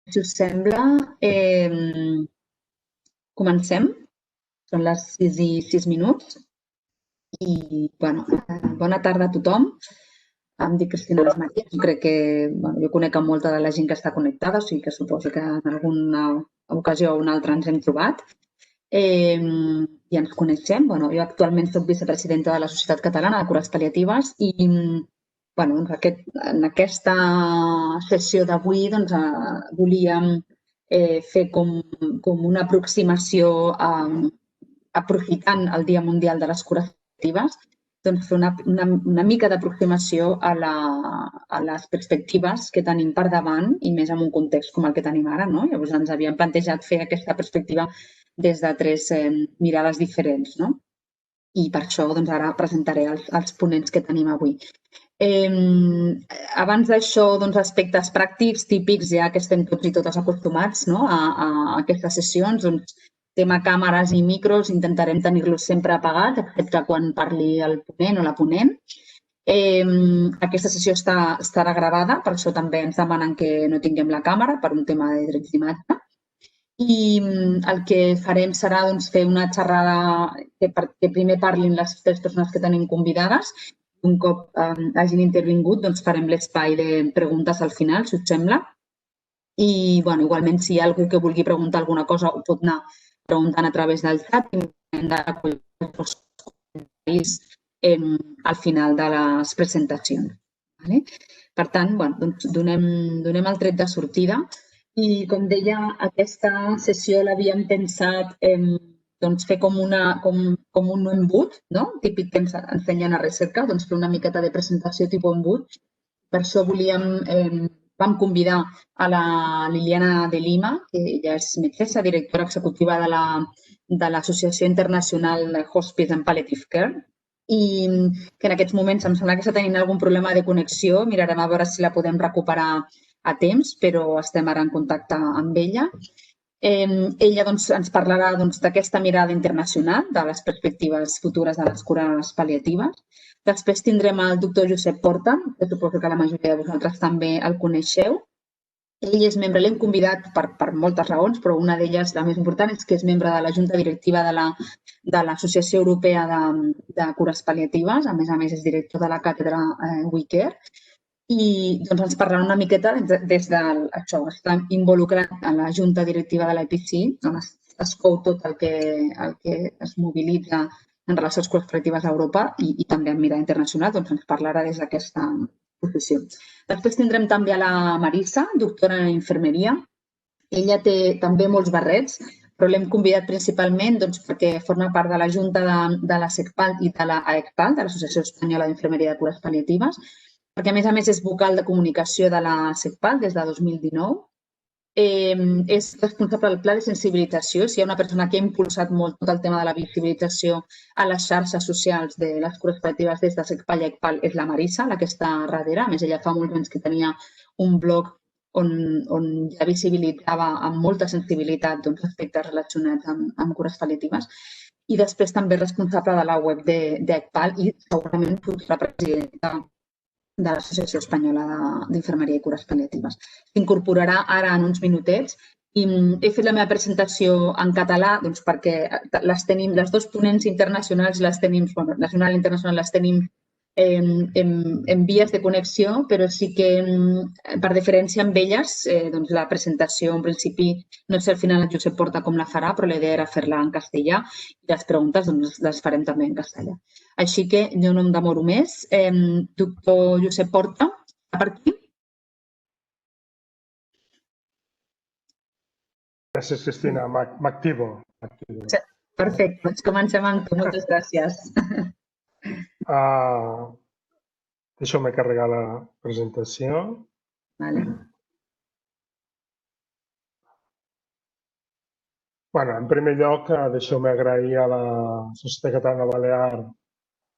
Si us sembla, comencem. Són les 6:06 i, bona tarda a tothom. Em dic Cristina Les Maries. Crec que jo conec molta de la gent que està connectada, o sigui que suposo que en alguna ocasió o una altra ens hem trobat. I ens coneixem. Jo actualment soc vicepresidenta de la Societat Catalana de Cures Pal·liatives i en aquesta sessió d'avui volíem fer com una aproximació, aprofitant el Dia Mundial de les Cures Pal·liatives, fer una mica d'aproximació a les perspectives que tenim per davant i més en un context com el que tenim ara. Llavors ens havíem plantejat fer aquesta perspectiva des de 3 mirades diferents. I per això ara presentaré els ponents que tenim avui. Abans d'això, aspectes pràctics típics, ja que estem tots i totes acostumats a aquestes sessions, tema càmeres i micros, intentarem tenir-los sempre apagats, excepte quan parli el ponent o la ponent. Aquesta sessió estarà gravada, per això també ens demanen que no tinguem la càmera per un tema de drets d'imatge. I el que farem serà fer una xerrada que primer parlin les 3 persones que tenim convidades. Un cop hagin intervingut, farem l'espai de preguntes al final, si us sembla. I, igualment, si hi ha algú que vulgui preguntar alguna cosa, ho pot anar preguntant a través del xat i hem de recollir els comentaris al final de les presentacions. Per tant, donem el tret de sortida. I, com deia, aquesta sessió l'havíem pensat fer com un embut, típic que ens ensenyen a recerca, fer una miqueta de presentació tipus embut. Per això vam convidar a la Liliana de Lima, que ella és metgessa, directora executiva de l'Associació Internacional Hospice and Palliative Care, i que en aquests moments em sembla que està tenint algun problema de connexió. Mirarem a veure si la podem recuperar a temps, però estem ara en contacte amb ella. Ella ens parlarà d'aquesta mirada internacional, de les perspectives futures de les cures pal·liatives. Després tindrem el doctor Josep Porta, que suposo que la majoria de vosaltres també el coneixeu. Ell és membre, l'hem convidat per moltes raons, però una d'elles, la més important, és que és membre de la Junta Directiva de l'Associació Europea de Cures Pal·liatives. A més, és director de la càtedra WeCare. I ens parlarà una miqueta des d'això, està involucrat en la Junta Directiva de l'EPC, on es cou tot el que es mobilitza en relació als cures pal·liatives a Europa i també en mirada internacional, ens parlarà des d'aquesta posició. Després tindrem també a la Marisa, doctora en infermeria. Ella té també molts barrets, però l'hem convidat principalment perquè forma part de la Junta de la SECPAL i de l'AECPAL, de l'Associació Espanyola d'Infermeria de Cures Pal·liatives, perquè a més és vocal de comunicació de la SECPAL des de 2019. És responsable del pla de sensibilització. Si hi ha una persona que ha impulsat molt tot el tema de la visibilització a les xarxes socials de les cures pal·liatives des de SECPAL i ECPAL, és la Marisa, la que està darrere. A més, ella fa molts anys que tenia un blog on ja visibilitzava amb molta sensibilitat aspectes relacionats amb cures pal·liatives. I després també responsable de la web d'ECPAL i segurament futura presidenta de l'Associació Espanyola d'Infermeria i Cures Pal·liatives. S'incorporarà ara en uns minutets i he fet la meva presentació en català perquè les 2 ponents internacionals, nacional i internacional, les tenim en vies de connexió, però sí que per deferència amb elles la presentació en principi no sé al final el Josep Porta com la farà, però la idea era fer-la en castellà i les preguntes les farem també en castellà. Així que jo no em demoro més. Doctor Josep Porta, està per aquí? Gràcies, Cristina. M'activo. Perfecte, doncs comencem amb tu. Moltes gràcies. Deixeu-me carregar la presentació. En primer lloc, deixeu-me agrair a la Societat Catalana Balear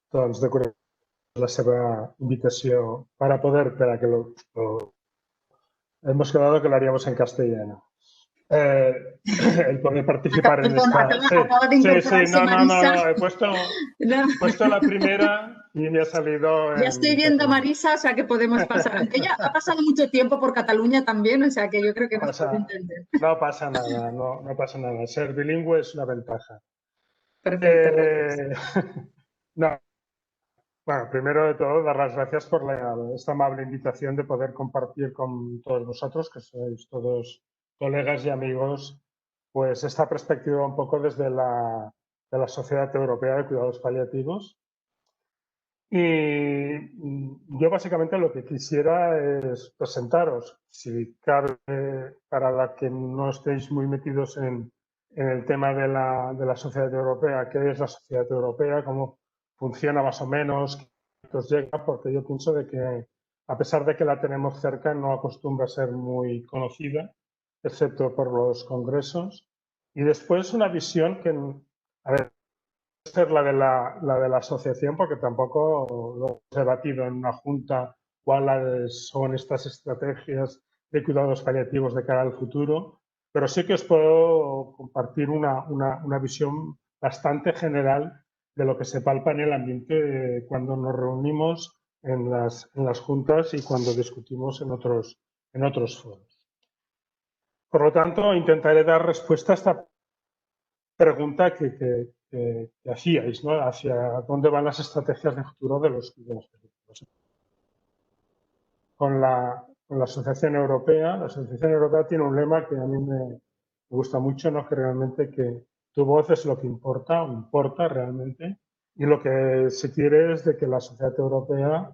de conèixer la seva invitació para que hemos quedado que lo haríamos en castellano. el poder participar en Perdón, esta... Sí, acaba de sí, incorporarse no, Marisa. he No, puesto la primera y me ha salido ya estoy en viendo a catalán. Marisa, o sea que podemos pasar. Ella ha pasado mucho tiempo por Cataluña también, o sea que yo creo que No nos puede pasa, entender. no pasa nada, no pasa nada. Ser bilingüe es una ventaja. Perfecto, gracias. Eh, no, bueno, primero de todo, dar las gracias por esta amable invitación de poder compartir con todos vosotros, que sois todos colegas y amigos, pues esta perspectiva un poco desde de la Sociedad Europea de Cuidados Paliativos. Y yo básicamente lo que quisiera es presentaros, si cabe, para la que no estéis muy metidos en el tema de la Sociedad Europea, qué es la Sociedad Europea, cómo funciona más o menos, qué os llega, porque yo pienso de que a pesar de que la tenemos cerca, no acostumbra a ser muy conocida, excepto por los congresos. Y después una visión que, a ver, ser la de la asociación, porque tampoco lo hemos debatido en una junta cuáles son estas estrategias de cuidados paliativos de cara al futuro, pero sí que os puedo compartir una visión bastante general de lo que se palpa en el ambiente cuando nos reunimos en las juntas y cuando discutimos en otros foros. Por lo tanto, intentaré dar respuesta a esta pregunta que hacíais, ¿no? Hacia dónde van las estrategias de futuro de los películas. Con la Asociación Europea, la Asociación Europea tiene un lema que a mí me gusta mucho, ¿no? Que realmente que tu voz es lo que importa, o importa realmente, y lo que se quiere es de que la sociedad europea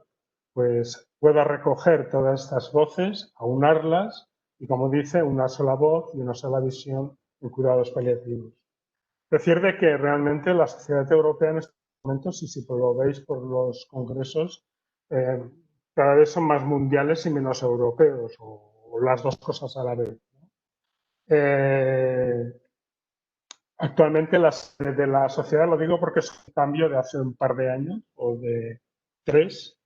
pues pueda recoger todas estas voces, aunarlas y, como dice, una sola voz y una sola visión en cuidados paliativos. Decir de que realmente la sociedad europea en estos momentos, y si lo veis por los congresos, eh, cada vez son más mundiales y menos europeos, o las dos cosas a la vez. Eh, Actualmente de la sociedad, lo digo porque es un cambio de hace un par de años o de tres.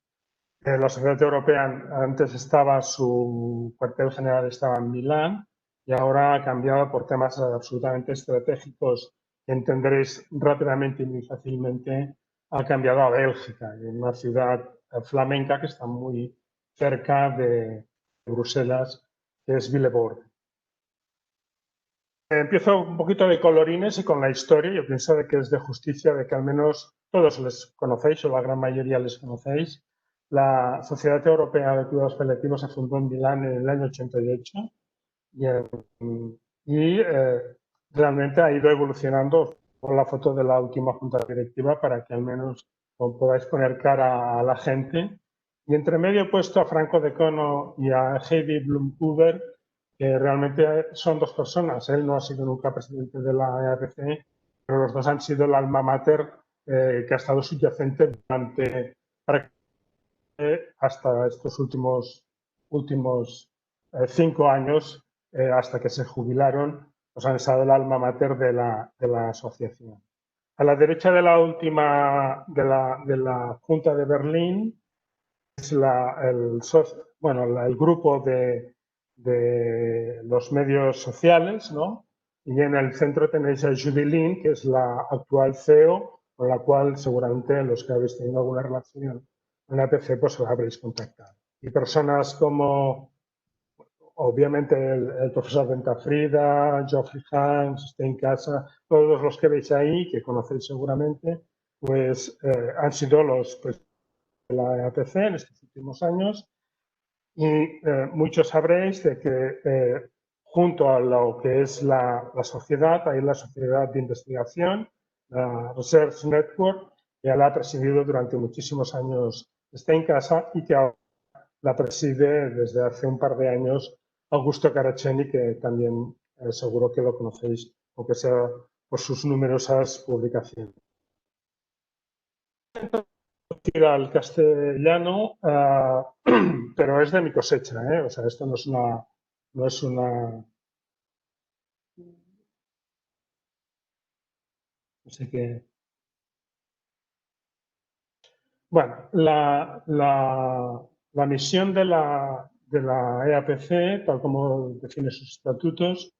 La sociedad europea antes estaba, su cuartel general estaba en Milán y ahora ha cambiado por temas absolutamente estratégicos que entenderéis rápidamente y muy fácilmente. Ha cambiado a Bélgica, en una ciudad flamenca que está muy cerca de Bruselas, que es Villebourg. Empiezo un poquito de colorines y con la historia. Yo pienso de que es de justicia de que al menos todos les conocéis o la gran mayoría les conocéis. La Sociedad Europea de Cuidados Paliativos se fundó en Milán en el año 88 y, realmente ha ido evolucionando por la foto de la última junta directiva para que al menos os podáis poner cara a la gente. Y entre medio he puesto a Franco de Cono y a Heidi Blumhuber, que realmente son dos personas. Él no ha sido nunca presidente de la EAPC, pero los dos han sido el alma mater que ha estado subyacente durante hasta estos últimos 5 años, hasta que se jubilaron, pues han estado el alma mater de la asociación. A la derecha de la última, de la Junta de Berlín, es el grupo de los medios sociales, ¿no? Y en el centro tenéis a Judy Lin, que es la actual CEO, con la cual seguramente los que habéis tenido alguna relación en la PC, pues habréis contactado. Y personas como, obviamente, el profesor Ventafrida, Geoffrey Hans, Stein Casa, todos los que veis ahí, que conocéis seguramente, pues han sido los pues, de la EAPC en estos últimos años. Y muchos sabréis de que junto a lo que es la sociedad, hay la Sociedad de Investigación, la Research Network, que la ha presidido durante muchísimos años Stein Casa y que ahora la preside desde hace un par de años Augusto Caraceni, que también seguro que lo conocéis, aunque sea por sus numerosas publicaciones. Al castellano, pero es de mi cosecha, ¿eh? O sea, esto no es una, no sé qué. Bueno, la misión de la EAPC, tal como define sus estatutos,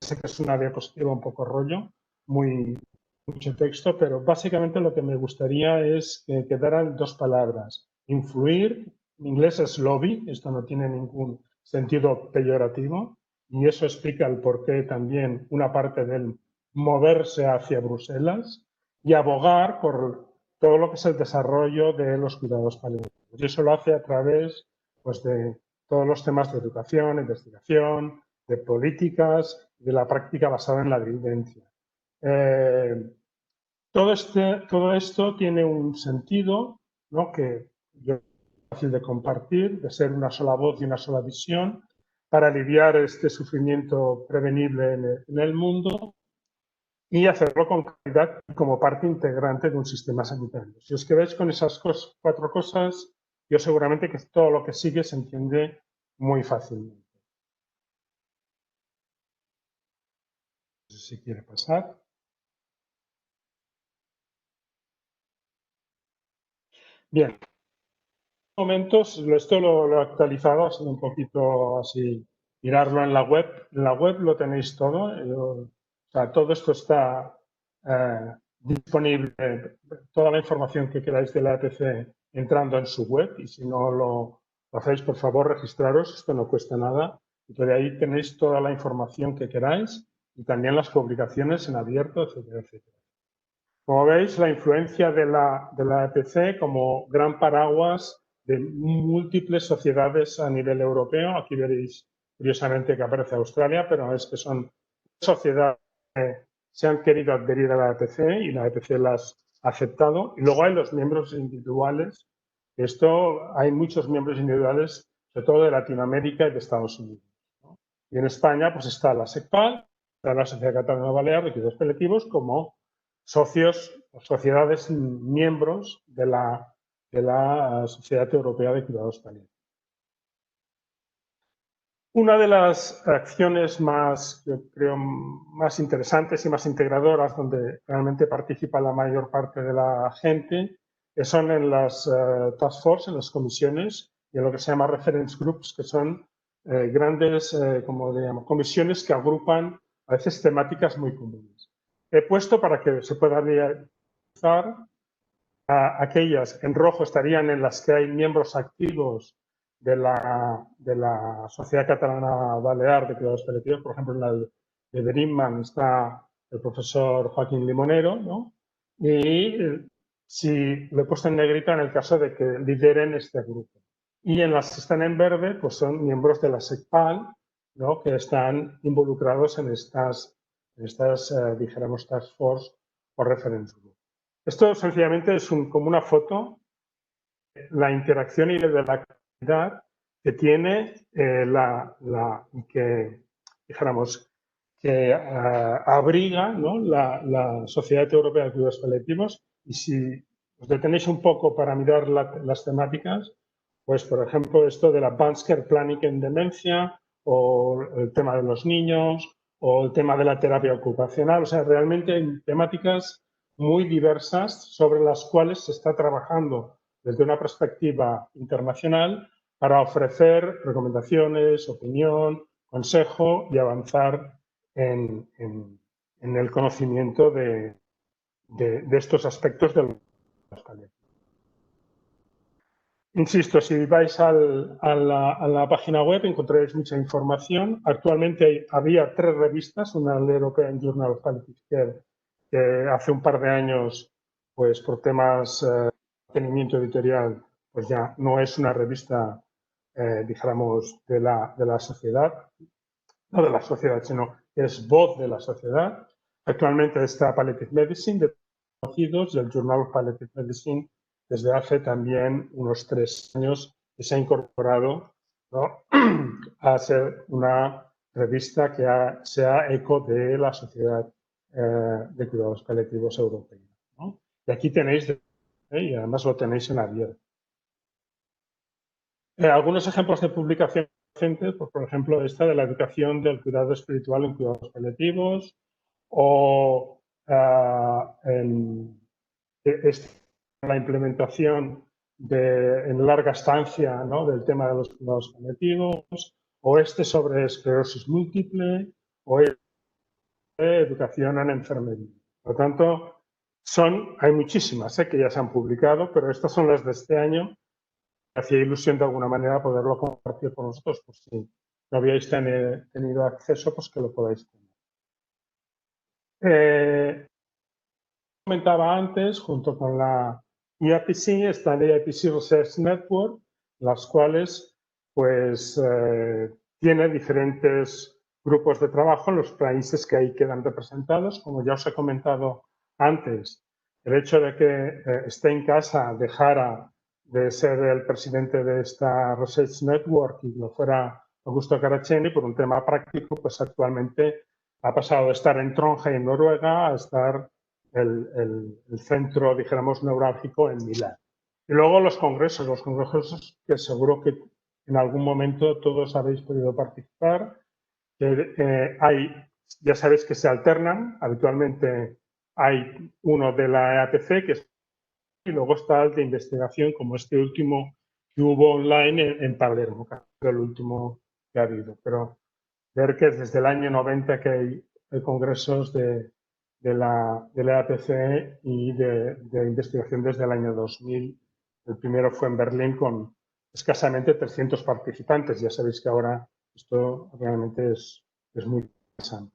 sé que es una diapositiva un poco rollo, mucho texto, pero básicamente lo que me gustaría es que quedaran dos palabras. Influir, en inglés es lobby, esto no tiene ningún sentido peyorativo, y eso explica el porqué también una parte del moverse hacia Bruselas, y abogar por todo lo que es el desarrollo de los cuidados paliativos. Y eso lo hace a través, pues, de todos los temas de educación, investigación, de políticas, de la práctica basada en la evidencia. Todo esto tiene un sentido, ¿no?, que es fácil de compartir, de ser una sola voz y una sola visión, para aliviar este sufrimiento prevenible en el mundo y hacerlo con calidad como parte integrante de un sistema sanitario. Si os quedáis con esas cuatro cosas, yo seguramente que todo lo que sigue se entiende muy fácilmente. No sé si quiere pasar. Bien. En momentos, esto lo he actualizado, ha sido un poquito así, mirarlo en la web. En la web lo tenéis todo. O sea, todo esto está disponible, toda la información que queráis de la EPC entrando en su web, y si no lo hacéis, por favor, registraros, esto no cuesta nada. Y por ahí tenéis toda la información que queráis y también las publicaciones en abierto, etcétera, etcétera. Como veis, la influencia de la EPC como gran paraguas de múltiples sociedades a nivel europeo. Aquí veréis, curiosamente, que aparece Australia, pero es que son sociedades que se han querido adherir a la EPC y la EPC las ha aceptado. Y luego hay los miembros individuales. Hay muchos miembros individuales, sobre todo de Latinoamérica y de Estados Unidos, ¿no? Y en España pues está la SECPAL, está la Sociedad Catalana Balear de Cuidados Paliativos, como socios o sociedades miembros de la Sociedad Europea de Cuidados Paliativos. Una de las acciones más, yo creo, más interesantes y más integradoras, donde realmente participa la mayor parte de la gente, son en las task force, en las comisiones, y en lo que se llama reference groups, que son grandes comisiones que agrupan a veces temáticas muy comunes. He puesto para que se pueda realizar aquellas en rojo estarían en las que hay miembros activos de la Sociedad Catalana Balear de Cuidados Paliativos. Por ejemplo, en la de Berinman está el profesor Joaquín Limonero, ¿no? Y si lo he puesto en negrita en el caso de que lideren este grupo. Y en las que están en verde, pues son miembros de la SECPAL, ¿no?, que están involucrados en estas dijéramos, task force o reference group. Esto sencillamente es como una foto, la interacción y de la calidad que tiene que, dijéramos, que abriga, ¿no?, la Sociedad Europea de Cuidados Paliativos. Y si os detenéis un poco para mirar las temáticas, pues, por ejemplo, esto del Advanced Care Planning en demencia, o el tema de los niños, o el tema de la terapia ocupacional. O sea, realmente hay temáticas muy diversas sobre las cuales se está trabajando desde una perspectiva internacional para ofrecer recomendaciones, opinión, consejo y avanzar en el conocimiento de estos aspectos de los paliativos. Insisto, si vais a la página web encontraréis mucha información. Actualmente había 3 revistas, una el European Journal of Palliative Care, que hace un par de años, pues por temas de mantenimiento editorial, pues ya no es una revista, dijéramos, de la sociedad, no de la sociedad, sino que es voz de la sociedad. Actualmente está Palliative Medicine, de conocidos, y el Journal of Palliative Medicine desde hace también unos 3 años que se ha incorporado, ¿no?, a ser una revista que sea eco de la Sociedad de Cuidados Paliativos Europea, ¿no? Y aquí tenéis, y además lo tenéis en abierto. Algunos ejemplos de publicación recentes, pues, por ejemplo, esta de la educación del cuidado espiritual en cuidados paliativos, o la implementación en larga estancia, ¿no?, del tema de los cuidados paliativos, o sobre esclerosis múltiple, o de educación en enfermería. Por lo tanto, hay muchísimas que ya se han publicado, pero estas son las de este año. Me hacía ilusión de alguna manera poderlo compartir con vosotros, por si no habíais tenido acceso, pues que lo podáis tener. Comentaba antes, junto con la IAPC, está el IAPC Research Network, las cuales pues tiene diferentes grupos de trabajo en los países que ahí quedan representados. Como ya os he comentado antes, el hecho de que esté en casa dejara de ser el presidente de esta Research Network y lo fuera Augusto Caraceni, por un tema práctico, pues actualmente ha pasado de estar en Trondheim, en Noruega, a estar el centro, dijéramos, neurálgico en Milán. Y luego los congresos que seguro que en algún momento todos habéis podido participar. Ya sabéis que se alternan, habitualmente hay uno de la EAPC, y luego está el de investigación, como este último que hubo online en Palermo, que es el último que ha habido. Pero ver que desde el año 90 que hay congresos de la EAPC y de investigación desde el año 2000. El primero fue en Berlín con escasamente 300 participantes. Ya sabéis que ahora esto realmente es muy interesante.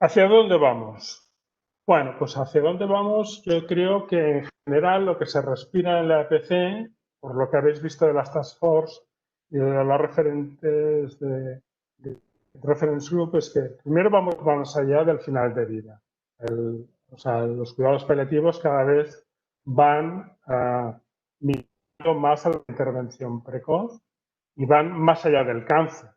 ¿Hacia dónde vamos? Bueno, pues hacia dónde vamos, yo creo que en general lo que se respira en la EAPC, por lo que habéis visto de las Task Force y de las referentes de Reference Group, es que primero vamos más allá del final de vida. Los cuidados paliativos cada vez van mirando más a la intervención precoz y van más allá del cáncer.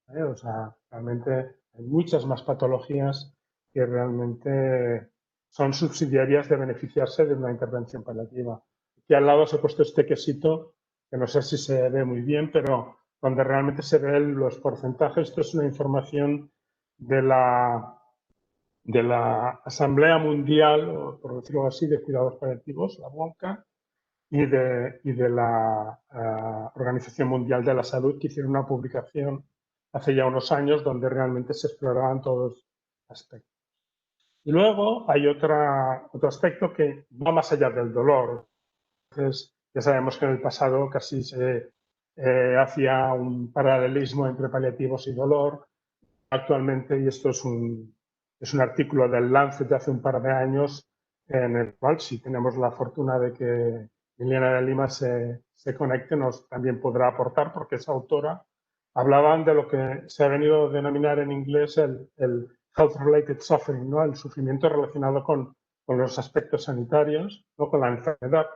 Realmente hay muchas más patologías que realmente son subsidiarias de beneficiarse de una intervención paliativa. Aquí al lado os he puesto este quesito, que no sé si se ve muy bien, pero donde realmente se ven los porcentajes. Esto es una información de la Asamblea Mundial, o por decirlo así, de Cuidados Paliativos, la WONCA, y de la Organización Mundial de la Salud, que hicieron una publicación hace ya unos años donde realmente se exploraban todos los aspectos. Y luego hay otro aspecto que va más allá del dolor. Entonces, ya sabemos que en el pasado casi se hacía un paralelismo entre paliativos y dolor. Actualmente, y esto es un artículo del Lancet de hace un par de años, en el cual, si tenemos la fortuna de que Liliana de Lima se conecte, nos también podrá aportar, porque es autora. Hablaban de lo que se ha venido a denominar en inglés el health-related suffering, ¿no? El sufrimiento relacionado con los aspectos sanitarios, ¿no? Con la enfermedad,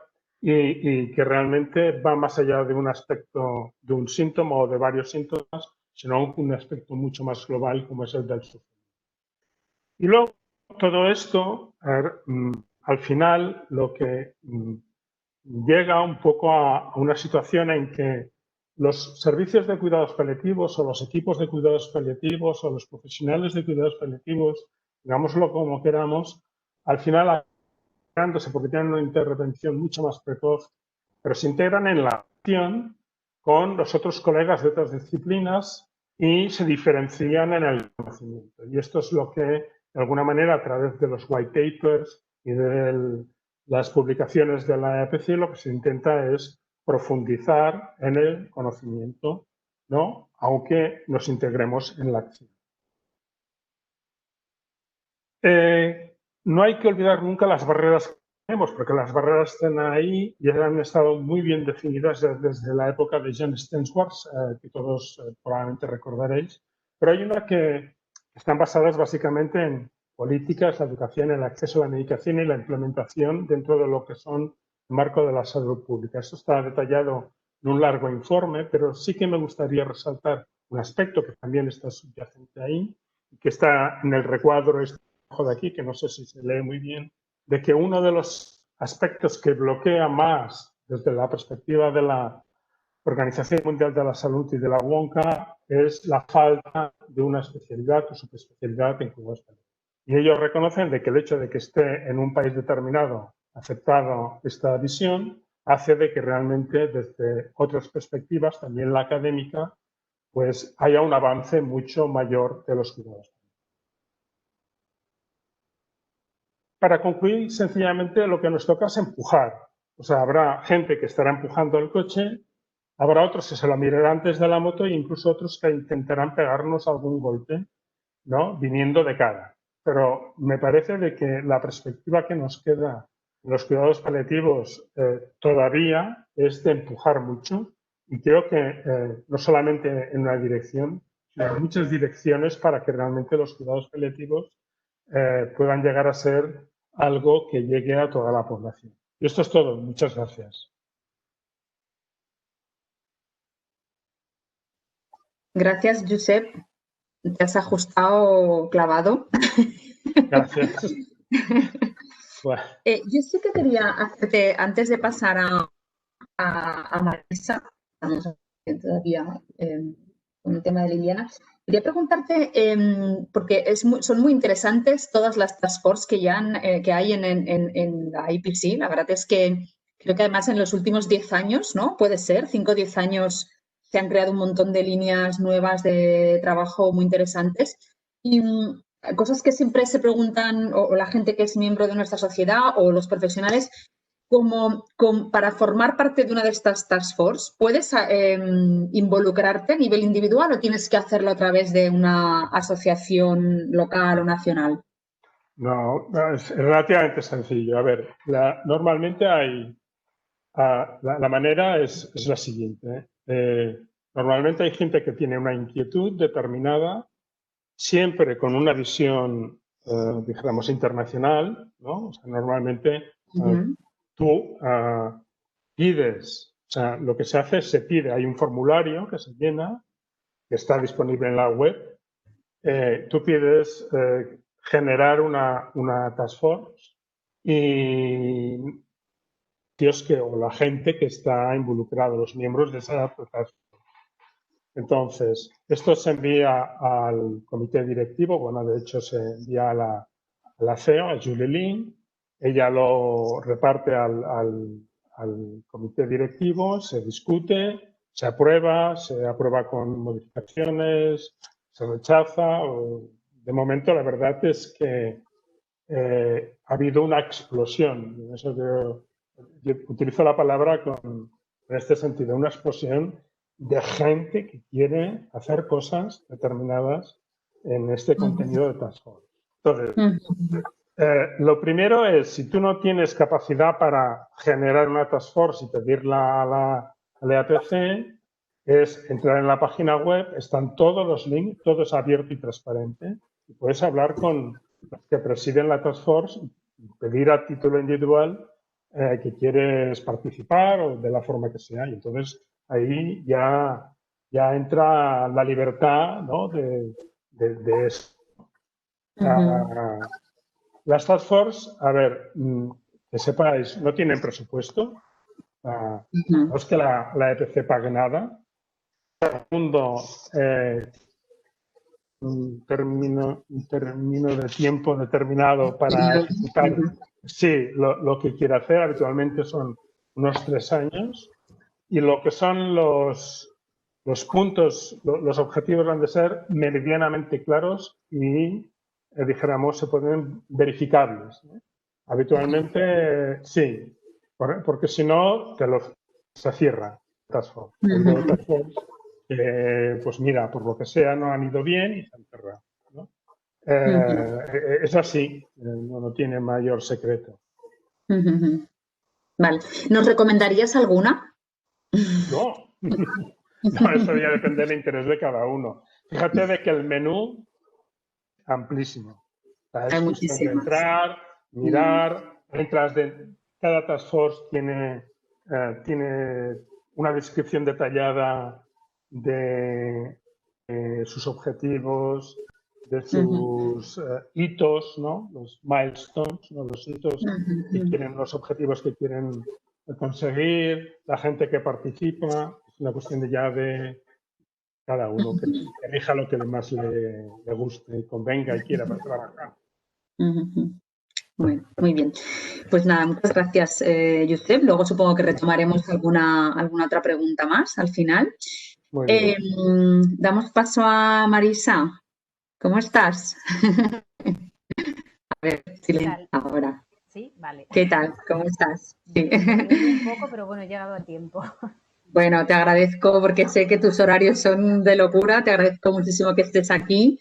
y que realmente va más allá de un aspecto, de un síntoma o de varios síntomas, sino un aspecto mucho más global como es el del sufrimiento. Y luego, todo esto, al final, lo que llega un poco a una situación en que los servicios de cuidados paliativos o los equipos de cuidados paliativos o los profesionales de cuidados paliativos, digámoslo como queramos, al final porque tienen una intervención mucho más precoz, pero se integran en la acción con los otros colegas de otras disciplinas y se diferencian en el conocimiento. Y esto es lo que, de alguna manera, a través de los white papers y de las publicaciones de la EAPC, lo que se intenta es profundizar en el conocimiento, ¿no? Aunque nos integremos en la acción. No hay que olvidar nunca las barreras que tenemos, porque las barreras están ahí y han estado muy bien definidas desde la época de John Stensworth, que todos probablemente recordaréis. Pero hay una que están basadas básicamente en políticas, la educación, el acceso a la medicación y la implementación dentro de lo que son el marco de la salud pública. Esto está detallado en un largo informe, pero sí que me gustaría resaltar un aspecto que también está subyacente ahí y que está en el recuadro de aquí, que no sé si se lee muy bien, de que uno de los aspectos que bloquea más desde la perspectiva de la Organización Mundial de la Salud y de la WONCA es la falta de una especialidad o subespecialidad en cuidados paliativos. Y ellos reconocen de que el hecho de que esté en un país determinado aceptado esta visión hace de que realmente desde otras perspectivas, también la académica, pues haya un avance mucho mayor de los cuidados. para concluir, sencillamente lo que nos toca es empujar. O sea, habrá gente que estará empujando el coche, habrá otros que se lo mirarán antes de la moto e incluso otros que intentarán pegarnos algún golpe, ¿no? Viniendo de cara. Pero me parece de que la perspectiva que nos queda en los cuidados paliativos todavía es de empujar mucho y creo que no solamente en una dirección, sino en muchas direcciones para que realmente los cuidados paliativos puedan llegar a ser algo que llegue a toda la población. Y esto es todo. Muchas gracias. Gracias, Josep. Te has ajustado clavado. Gracias. Bueno. Yo sí que quería hacerte, antes de pasar a Marisa, estamos todavía con el tema de Liliana, quería preguntarte, porque son muy interesantes todas las task force que hay en la IPC. La verdad es que creo que además en los últimos 10 años, ¿no? Puede ser, 5 o 10 años se han creado un montón de líneas nuevas de trabajo muy interesantes. Y cosas que siempre se preguntan, o la gente que es miembro de nuestra sociedad o los profesionales, como para formar parte de una de estas task force, ¿puedes involucrarte a nivel individual o tienes que hacerlo a través de una asociación local o nacional? No, es relativamente sencillo. A ver, normalmente hay... la manera es la siguiente. Normalmente hay gente que tiene una inquietud determinada, siempre con una visión, dijéramos, internacional, ¿no? O sea, normalmente tú pides, o sea, lo que se hace es se pide, hay un formulario que se llena, que está disponible en la web. Tú pides generar una task force y o la gente que está involucrada, los miembros de esa task force. Entonces, esto se envía al comité directivo, bueno, de hecho se envía a la CEO, a Julie Lin, ella lo reparte al comité directivo, se discute, se aprueba con modificaciones, se rechaza. De momento, la verdad es que ha habido una explosión. Eso yo utilizo la palabra en este sentido, una explosión de gente que quiere hacer cosas determinadas en este contenido de task force. Entonces, lo primero es, si tú no tienes capacidad para generar una task force y pedirla a la EAPC, es entrar en la página web, están todos los links, todo es abierto y transparente, y puedes hablar con los que presiden la task force y pedir a título individual que quieres participar o de la forma que sea. Y entonces ahí ya entra la libertad, ¿no? de eso. Las task force, a ver, que sepáis, no tienen presupuesto. No es que la EPC pague nada. Segundo, un término de tiempo determinado para ejecutar lo que quiere hacer. Habitualmente son unos 3 años. Y lo que son los puntos, los objetivos han de ser meridianamente claros y, dijéramos, se pueden verificables, ¿no? Habitualmente, sí, porque si no, se cierra task force. Pues mira, por lo que sea, no han ido bien y se han cerrado, ¿no? Es así, no tiene mayor secreto. Vale. ¿Nos recomendarías alguna? No, eso ya depende del interés de cada uno. Fíjate de que el menú es amplísimo. Es cuestión de entrar, mirar, cada task force tiene una descripción detallada de sus objetivos, de sus hitos, ¿no? Los milestones, ¿no? Los hitos que quieren, los objetivos que quieren conseguir, la gente que participa. Es una cuestión de cada uno que elija lo que más le guste y convenga y quiera para trabajar. Bueno, muy bien. Pues nada, muchas gracias, Josep. Luego supongo que retomaremos alguna otra pregunta más al final. Muy bien. Damos paso a Marisa. ¿Cómo estás? A ver, ¿Qué silencio tal? ahora. Sí, vale. ¿Qué tal? ¿Cómo estás? Sí. Me hundo un poco, pero bueno, he llegado a tiempo. Bueno, te agradezco porque sé que tus horarios son de locura. Te agradezco muchísimo que estés aquí.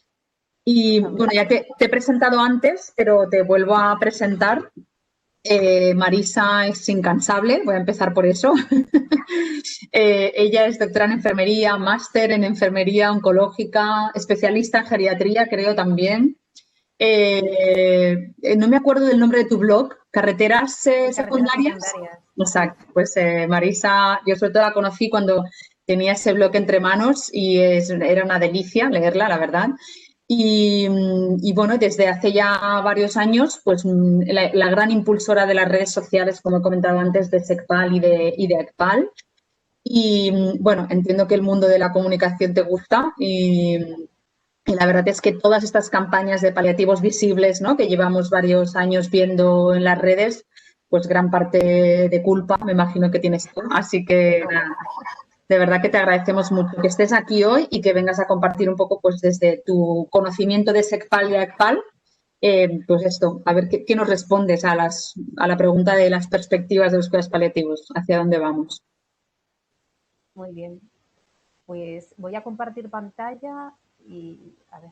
Y bueno, ya te he presentado antes, pero te vuelvo a presentar. Marisa es incansable, voy a empezar por eso. Ella es doctora en enfermería, máster en enfermería oncológica, especialista en geriatría, creo también. No me acuerdo del nombre de tu blog, ¿Carreteras Carreteras secundarias? secundarias. Exacto, pues Marisa, yo sobre todo la conocí cuando tenía ese blog entre manos y era una delicia leerla, la verdad. Y bueno, desde hace ya varios años, pues la gran impulsora de las redes sociales, como he comentado antes, de SECPAL y de ACPAL. Y bueno, entiendo que el mundo de la comunicación te gusta y la verdad es que todas estas campañas de paliativos visibles, ¿no?, que llevamos varios años viendo en las redes, pues gran parte de culpa me imagino que tienes tú. Así que nada, de verdad que te agradecemos mucho que estés aquí hoy y que vengas a compartir un poco pues desde tu conocimiento de SECPAL y ACPAL, pues esto, a ver qué nos respondes a la pregunta de las perspectivas de los cuidados paliativos, hacia dónde vamos. Muy bien. Pues voy a compartir pantalla y a ver.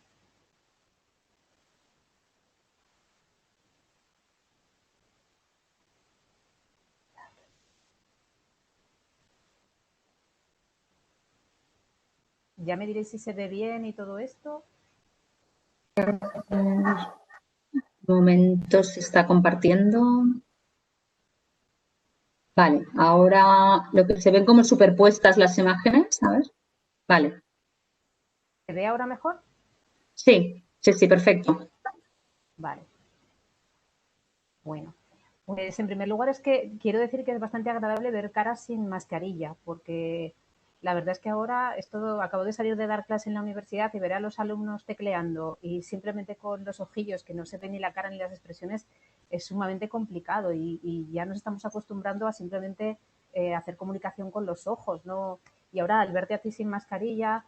Ya me diréis si se ve bien y todo esto. Un momento, se está compartiendo. Vale, ahora lo que se ven como superpuestas las imágenes, a ver. Vale. ¿Se ve ahora mejor? Sí, perfecto. Vale. Bueno, pues en primer lugar es que quiero decir que es bastante agradable ver caras sin mascarilla, porque la verdad es que ahora acabo de salir de dar clase en la universidad y ver a los alumnos tecleando y simplemente con los ojillos que no se ven ni la cara ni las expresiones es sumamente complicado y ya nos estamos acostumbrando a simplemente hacer comunicación con los ojos, ¿no? Y ahora al verte a ti sin mascarilla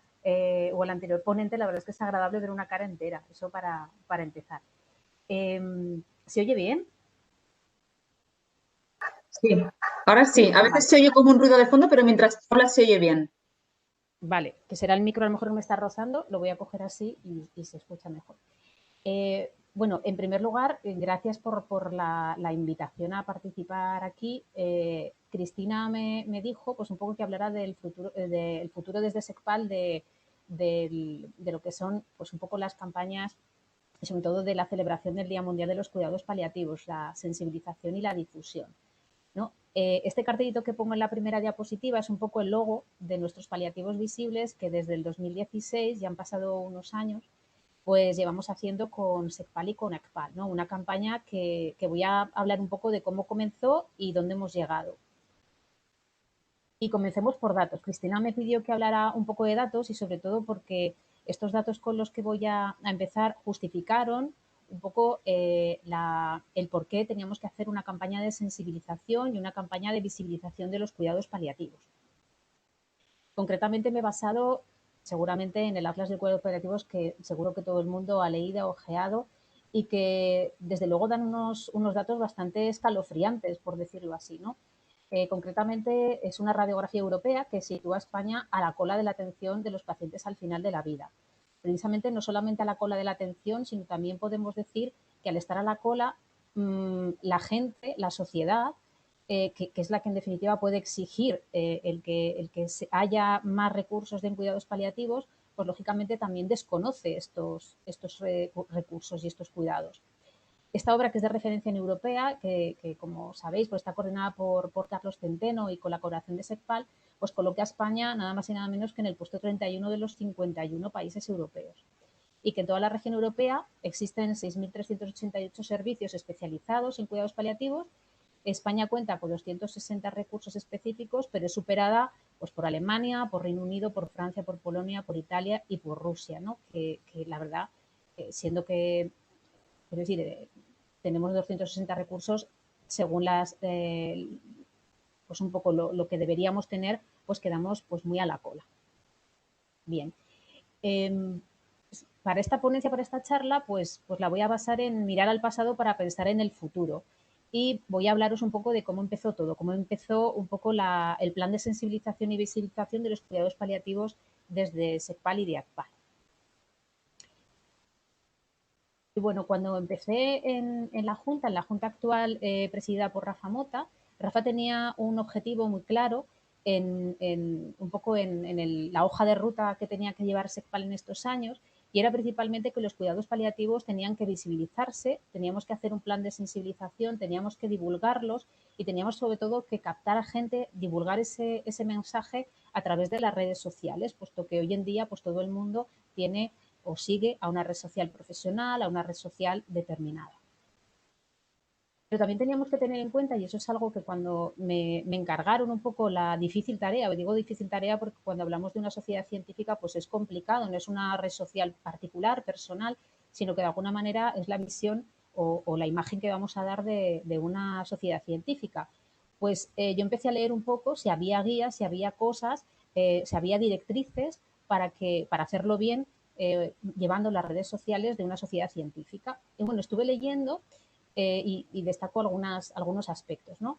o el anterior ponente, la verdad es que es agradable ver una cara entera, eso para empezar. ¿Se oye bien? Sí, ahora sí. A veces Vale. se oye como un ruido de fondo, pero mientras hablas se oye bien. Vale, que será el micro a lo mejor que me está rozando, lo voy a coger así y se escucha mejor. Bueno, en primer lugar, gracias por la invitación a participar aquí. Cristina me dijo pues un poco que hablará del futuro desde SECPAL de lo que son pues un poco las campañas y sobre todo de la celebración del Día Mundial de los Cuidados Paliativos, la sensibilización y la difusión, ¿no? Este cartelito que pongo en la primera diapositiva es un poco el logo de nuestros paliativos visibles que desde el 2016, ya han pasado unos años, pues llevamos haciendo con SECPAL y con ACPAL, ¿no? Una campaña que voy a hablar un poco de cómo comenzó y dónde hemos llegado. Y comencemos por datos. Cristina me pidió que hablara un poco de datos y sobre todo porque estos datos con los que voy a empezar justificaron un poco el por qué teníamos que hacer una campaña de sensibilización y una campaña de visibilización de los cuidados paliativos. Concretamente me he basado seguramente en el Atlas de Cuidados Paliativos que seguro que todo el mundo ha leído, ojeado y que desde luego dan unos datos bastante escalofriantes, por decirlo así, ¿no? Concretamente es una radiografía europea que sitúa a España a la cola de la atención de los pacientes al final de la vida. Precisamente no solamente a la cola de la atención, sino también podemos decir que al estar a la cola, la gente, la sociedad, que es la que en definitiva puede exigir el que haya más recursos de cuidados paliativos, pues lógicamente también desconoce estos recursos y estos cuidados. Esta obra, que es de referencia en europea, que como sabéis pues está coordinada por Carlos Centeno y con la colaboración de SECPAL, pues coloca a España nada más y nada menos que en el puesto 31 de los 51 países europeos. Y que en toda la región europea existen 6.388 servicios especializados en cuidados paliativos. España cuenta con 260 recursos específicos, pero es superada pues, por Alemania, por Reino Unido, por Francia, por Polonia, por Italia y por Rusia, ¿no? Que la verdad, siendo que, es decir, tenemos 260 recursos según pues un poco lo que deberíamos tener, pues quedamos pues muy a la cola. Bien. para esta ponencia, para esta charla, pues la voy a basar en mirar al pasado para pensar en el futuro. Y voy a hablaros un poco de cómo empezó todo, cómo empezó un poco el plan de sensibilización y visibilización de los cuidados paliativos desde SECPAL y DIACPAL. Y bueno, cuando empecé en la Junta actual presidida por Rafa Mota, Rafa tenía un objetivo muy claro un poco en la hoja de ruta que tenía que llevar SECPAL en estos años, y era principalmente que los cuidados paliativos tenían que visibilizarse, teníamos que hacer un plan de sensibilización, teníamos que divulgarlos y teníamos sobre todo que captar a gente, divulgar ese mensaje a través de las redes sociales, puesto que hoy en día pues todo el mundo tiene o sigue a una red social profesional, a una red social determinada. Pero también teníamos que tener en cuenta, y eso es algo que cuando me encargaron un poco la difícil tarea, digo difícil tarea porque cuando hablamos de una sociedad científica pues es complicado, no es una red social particular, personal, sino que de alguna manera es la visión o la imagen que vamos a dar de una sociedad científica. Pues yo empecé a leer un poco si había guías, si había cosas, si había directrices para hacerlo bien, llevando las redes sociales de una sociedad científica. Y bueno, estuve leyendo y destaco algunos aspectos, ¿no?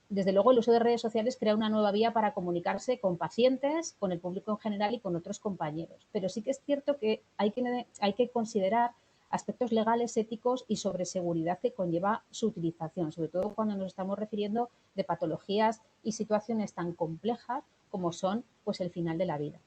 Desde luego, el uso de redes sociales crea una nueva vía para comunicarse con pacientes, con el público en general y con otros compañeros. Pero sí que es cierto que hay que considerar aspectos legales, éticos y sobre seguridad que conlleva su utilización, sobre todo cuando nos estamos refiriendo de patologías y situaciones tan complejas como son pues, el final de la vida.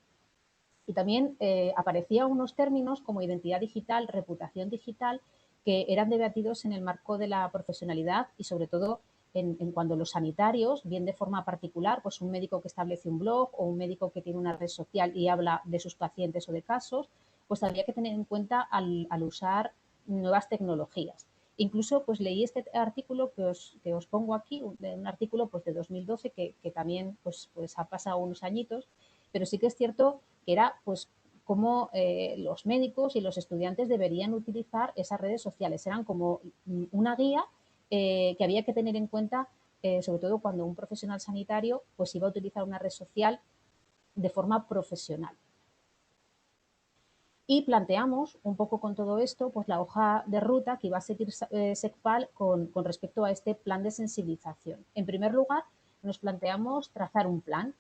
Y también aparecían unos términos como identidad digital, reputación digital, que eran debatidos en el marco de la profesionalidad y sobre todo en cuando los sanitarios, bien de forma particular, pues un médico que establece un blog o un médico que tiene una red social y habla de sus pacientes o de casos, pues había que tener en cuenta al usar nuevas tecnologías. Incluso pues leí este artículo que os pongo aquí, un artículo pues de 2012 que también pues ha pasado unos añitos, pero sí que es cierto que era pues cómo los médicos y los estudiantes deberían utilizar esas redes sociales. Eran como una guía que había que tener en cuenta, sobre todo cuando un profesional sanitario pues iba a utilizar una red social de forma profesional. Y planteamos un poco con todo esto pues la hoja de ruta que iba a seguir SECPAL con respecto a este plan de sensibilización. En primer lugar, nos planteamos trazar un plan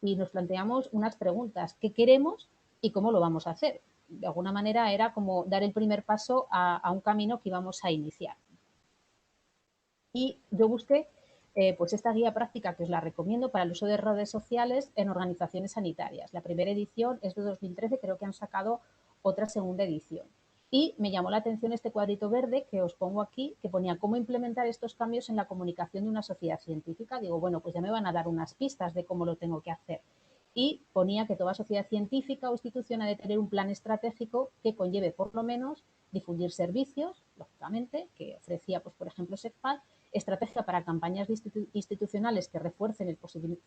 y nos planteamos unas preguntas. ¿Qué queremos y cómo lo vamos a hacer? De alguna manera era como dar el primer paso a un camino que íbamos a iniciar. Y yo busqué pues esta guía práctica que os la recomiendo para el uso de redes sociales en organizaciones sanitarias. La primera edición es de 2013, creo que han sacado otra segunda edición. Y me llamó la atención este cuadrito verde que os pongo aquí, que ponía cómo implementar estos cambios en la comunicación de una sociedad científica. Digo, bueno, pues ya me van a dar unas pistas de cómo lo tengo que hacer. Y ponía que toda sociedad científica o institución ha de tener un plan estratégico que conlleve por lo menos difundir servicios, lógicamente, que ofrecía, pues, por ejemplo, SECPAL, estrategia para campañas institucionales que refuercen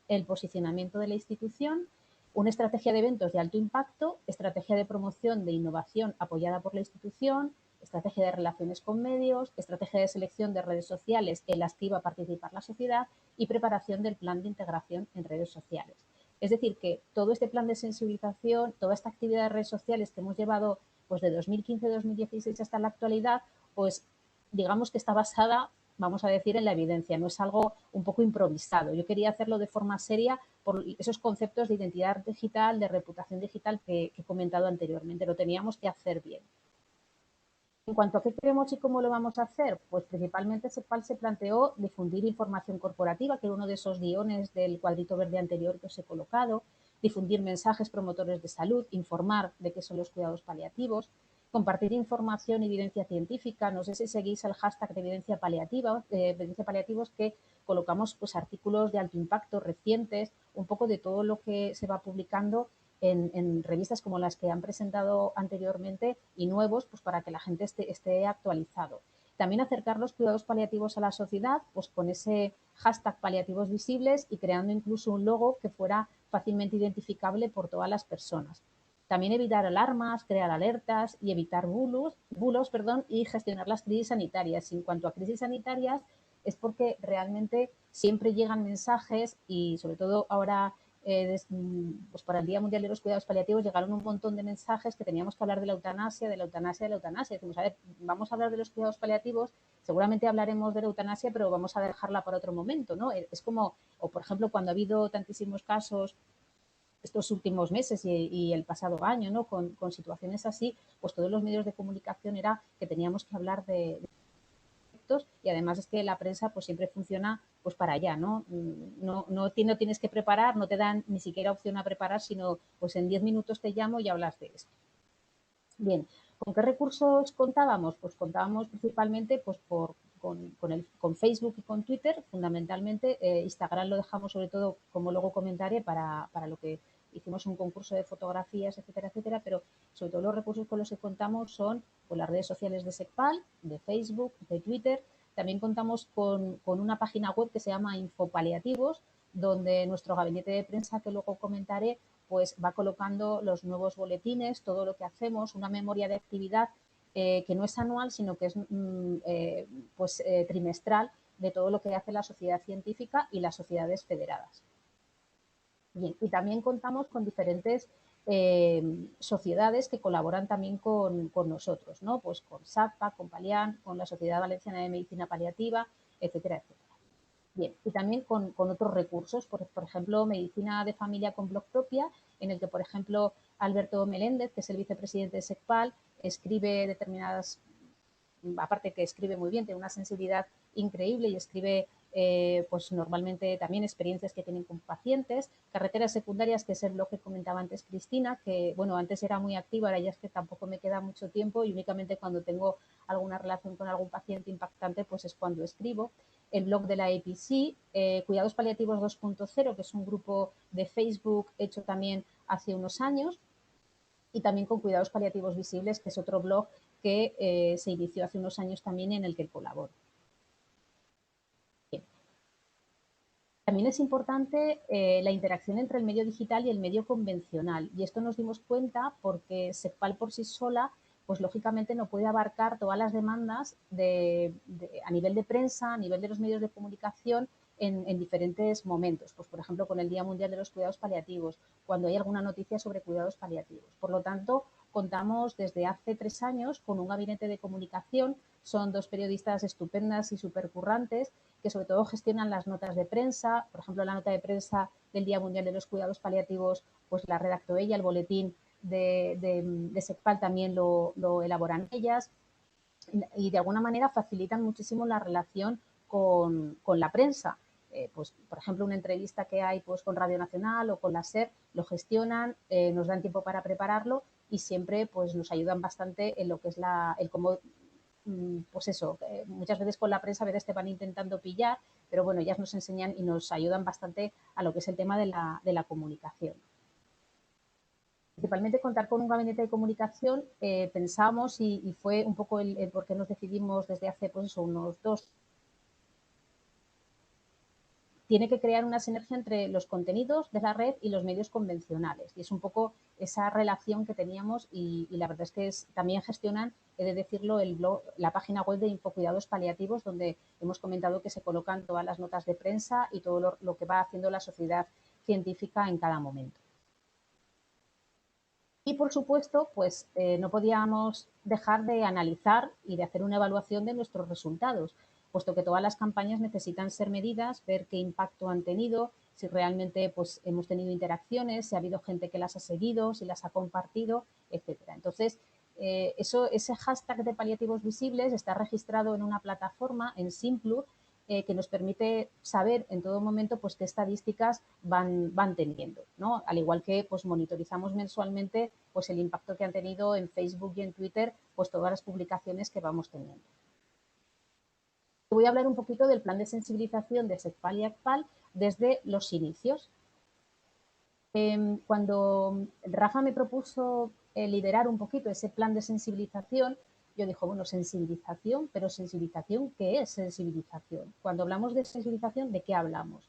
el posicionamiento de la institución, una estrategia de eventos de alto impacto, estrategia de promoción de innovación apoyada por la institución, estrategia de relaciones con medios, estrategia de selección de redes sociales en las que iba a participar la sociedad y preparación del plan de integración en redes sociales. Es decir, que todo este plan de sensibilización, toda esta actividad de redes sociales que hemos llevado pues de 2015-2016 hasta la actualidad, pues digamos que está basada, vamos a decir, en la evidencia, no es algo un poco improvisado. Yo quería hacerlo de forma seria por esos conceptos de identidad digital, de reputación digital que he comentado anteriormente, lo teníamos que hacer bien. En cuanto a qué queremos y cómo lo vamos a hacer, pues principalmente SECPAL se planteó difundir información corporativa, que era uno de esos guiones del cuadrito verde anterior que os he colocado, difundir mensajes promotores de salud, informar de qué son los cuidados paliativos, compartir información y evidencia científica. No sé si seguís el hashtag de evidencia paliativos, que colocamos pues artículos de alto impacto recientes, un poco de todo lo que se va publicando en revistas como las que han presentado anteriormente y nuevos, pues para que la gente esté actualizado. También acercar los cuidados paliativos a la sociedad, pues con ese hashtag paliativos visibles y creando incluso un logo que fuera fácilmente identificable por todas las personas. También evitar alarmas, crear alertas y evitar bulos, y gestionar las crisis sanitarias. En cuanto a crisis sanitarias, es porque realmente siempre llegan mensajes y sobre todo ahora pues para el Día Mundial de los Cuidados Paliativos llegaron un montón de mensajes que teníamos que hablar de la eutanasia, de la eutanasia, de la eutanasia. Decimos, a ver, vamos a hablar de los cuidados paliativos, seguramente hablaremos de la eutanasia, pero vamos a dejarla para otro momento, ¿no? Es como, o por ejemplo, cuando ha habido tantísimos casos estos últimos meses y el pasado año, ¿no? Con situaciones así, pues todos los medios de comunicación era que teníamos que hablar de y además es que la prensa pues siempre funciona pues para allá, ¿no? No tienes que preparar, no te dan ni siquiera opción a preparar, sino pues en 10 minutos te llamo y hablas de esto. Bien, ¿con qué recursos contábamos? Pues contábamos principalmente pues con Facebook y con Twitter, fundamentalmente. Instagram lo dejamos sobre todo, como luego comentaré, para lo que hicimos un concurso de fotografías, etcétera, etcétera, pero sobre todo los recursos con los que contamos son pues, las redes sociales de SECPAL, de Facebook, de Twitter. También contamos con una página web que se llama Infopaliativos, donde nuestro gabinete de prensa, que luego comentaré, pues va colocando los nuevos boletines, todo lo que hacemos, una memoria de actividad que no es anual, sino que es trimestral de todo lo que hace la sociedad científica y las sociedades federadas. Bien, y también contamos con diferentes sociedades que colaboran también con nosotros, ¿no? Pues con SAPA, con Palian, con la Sociedad Valenciana de Medicina Paliativa, etcétera, etcétera. Bien, y también con otros recursos, por ejemplo, Medicina de Familia con blog propia, en el que, por ejemplo, Alberto Meléndez, que es el vicepresidente de SECPAL, escribe determinadas, aparte que escribe muy bien, tiene una sensibilidad increíble y escribe pues normalmente también experiencias que tienen con pacientes. Carreteras secundarias, que es el blog que comentaba antes Cristina, que bueno, antes era muy activa, ahora ya es que tampoco me queda mucho tiempo y únicamente cuando tengo alguna relación con algún paciente impactante, pues es cuando escribo. El blog de la APC, Cuidados Paliativos 2.0, que es un grupo de Facebook hecho también hace unos años, y también con Cuidados Paliativos Visibles, que es otro blog que se inició hace unos años también en el que colaboro. Bien. También es importante la interacción entre el medio digital y el medio convencional, y esto nos dimos cuenta porque SECPAL por sí sola pues lógicamente no puede abarcar todas las demandas a nivel de prensa, a nivel de los medios de comunicación en diferentes momentos. Pues, por ejemplo, con el Día Mundial de los Cuidados Paliativos, cuando hay alguna noticia sobre cuidados paliativos. Por lo tanto, contamos desde hace 3 años con un gabinete de comunicación. Son 2 periodistas estupendas y supercurrantes que sobre todo gestionan las notas de prensa. Por ejemplo, la nota de prensa del Día Mundial de los Cuidados Paliativos, pues la redactó ella, el boletín de SECPAL también lo elaboran ellas, y de alguna manera facilitan muchísimo la relación con la prensa. Pues, por ejemplo, una entrevista que hay pues, con Radio Nacional o con la SER, lo gestionan, nos dan tiempo para prepararlo y siempre pues, nos ayudan bastante en lo que es el cómo, pues eso, muchas veces con la prensa a veces te van intentando pillar, pero bueno, ellas nos enseñan y nos ayudan bastante a lo que es el tema de la comunicación. Principalmente contar con un gabinete de comunicación, pensamos y fue un poco el por qué nos decidimos desde hace pues eso, unos 2. Tiene que crear una sinergia entre los contenidos de la red y los medios convencionales. Y es un poco esa relación que teníamos y la verdad es que también gestionan, he de decirlo, el blog, la página web de Infocuidados Paliativos, donde hemos comentado que se colocan todas las notas de prensa y todo lo que va haciendo la sociedad científica en cada momento. Y, por supuesto, pues no podíamos dejar de analizar y de hacer una evaluación de nuestros resultados, puesto que todas las campañas necesitan ser medidas, ver qué impacto han tenido, si realmente pues, hemos tenido interacciones, si ha habido gente que las ha seguido, si las ha compartido, etcétera. Entonces, ese hashtag de paliativos visibles está registrado en una plataforma, en Simplur, que nos permite saber en todo momento pues, qué estadísticas van teniendo, ¿no? Al igual que pues, monitorizamos mensualmente pues, el impacto que han tenido en Facebook y en Twitter pues, todas las publicaciones que vamos teniendo. Voy a hablar un poquito del plan de sensibilización de SECPAL y ACPAL desde los inicios. Cuando Rafa me propuso liderar un poquito ese plan de sensibilización, yo dije, bueno, sensibilización, pero sensibilización, ¿qué es sensibilización? Cuando hablamos de sensibilización, ¿de qué hablamos?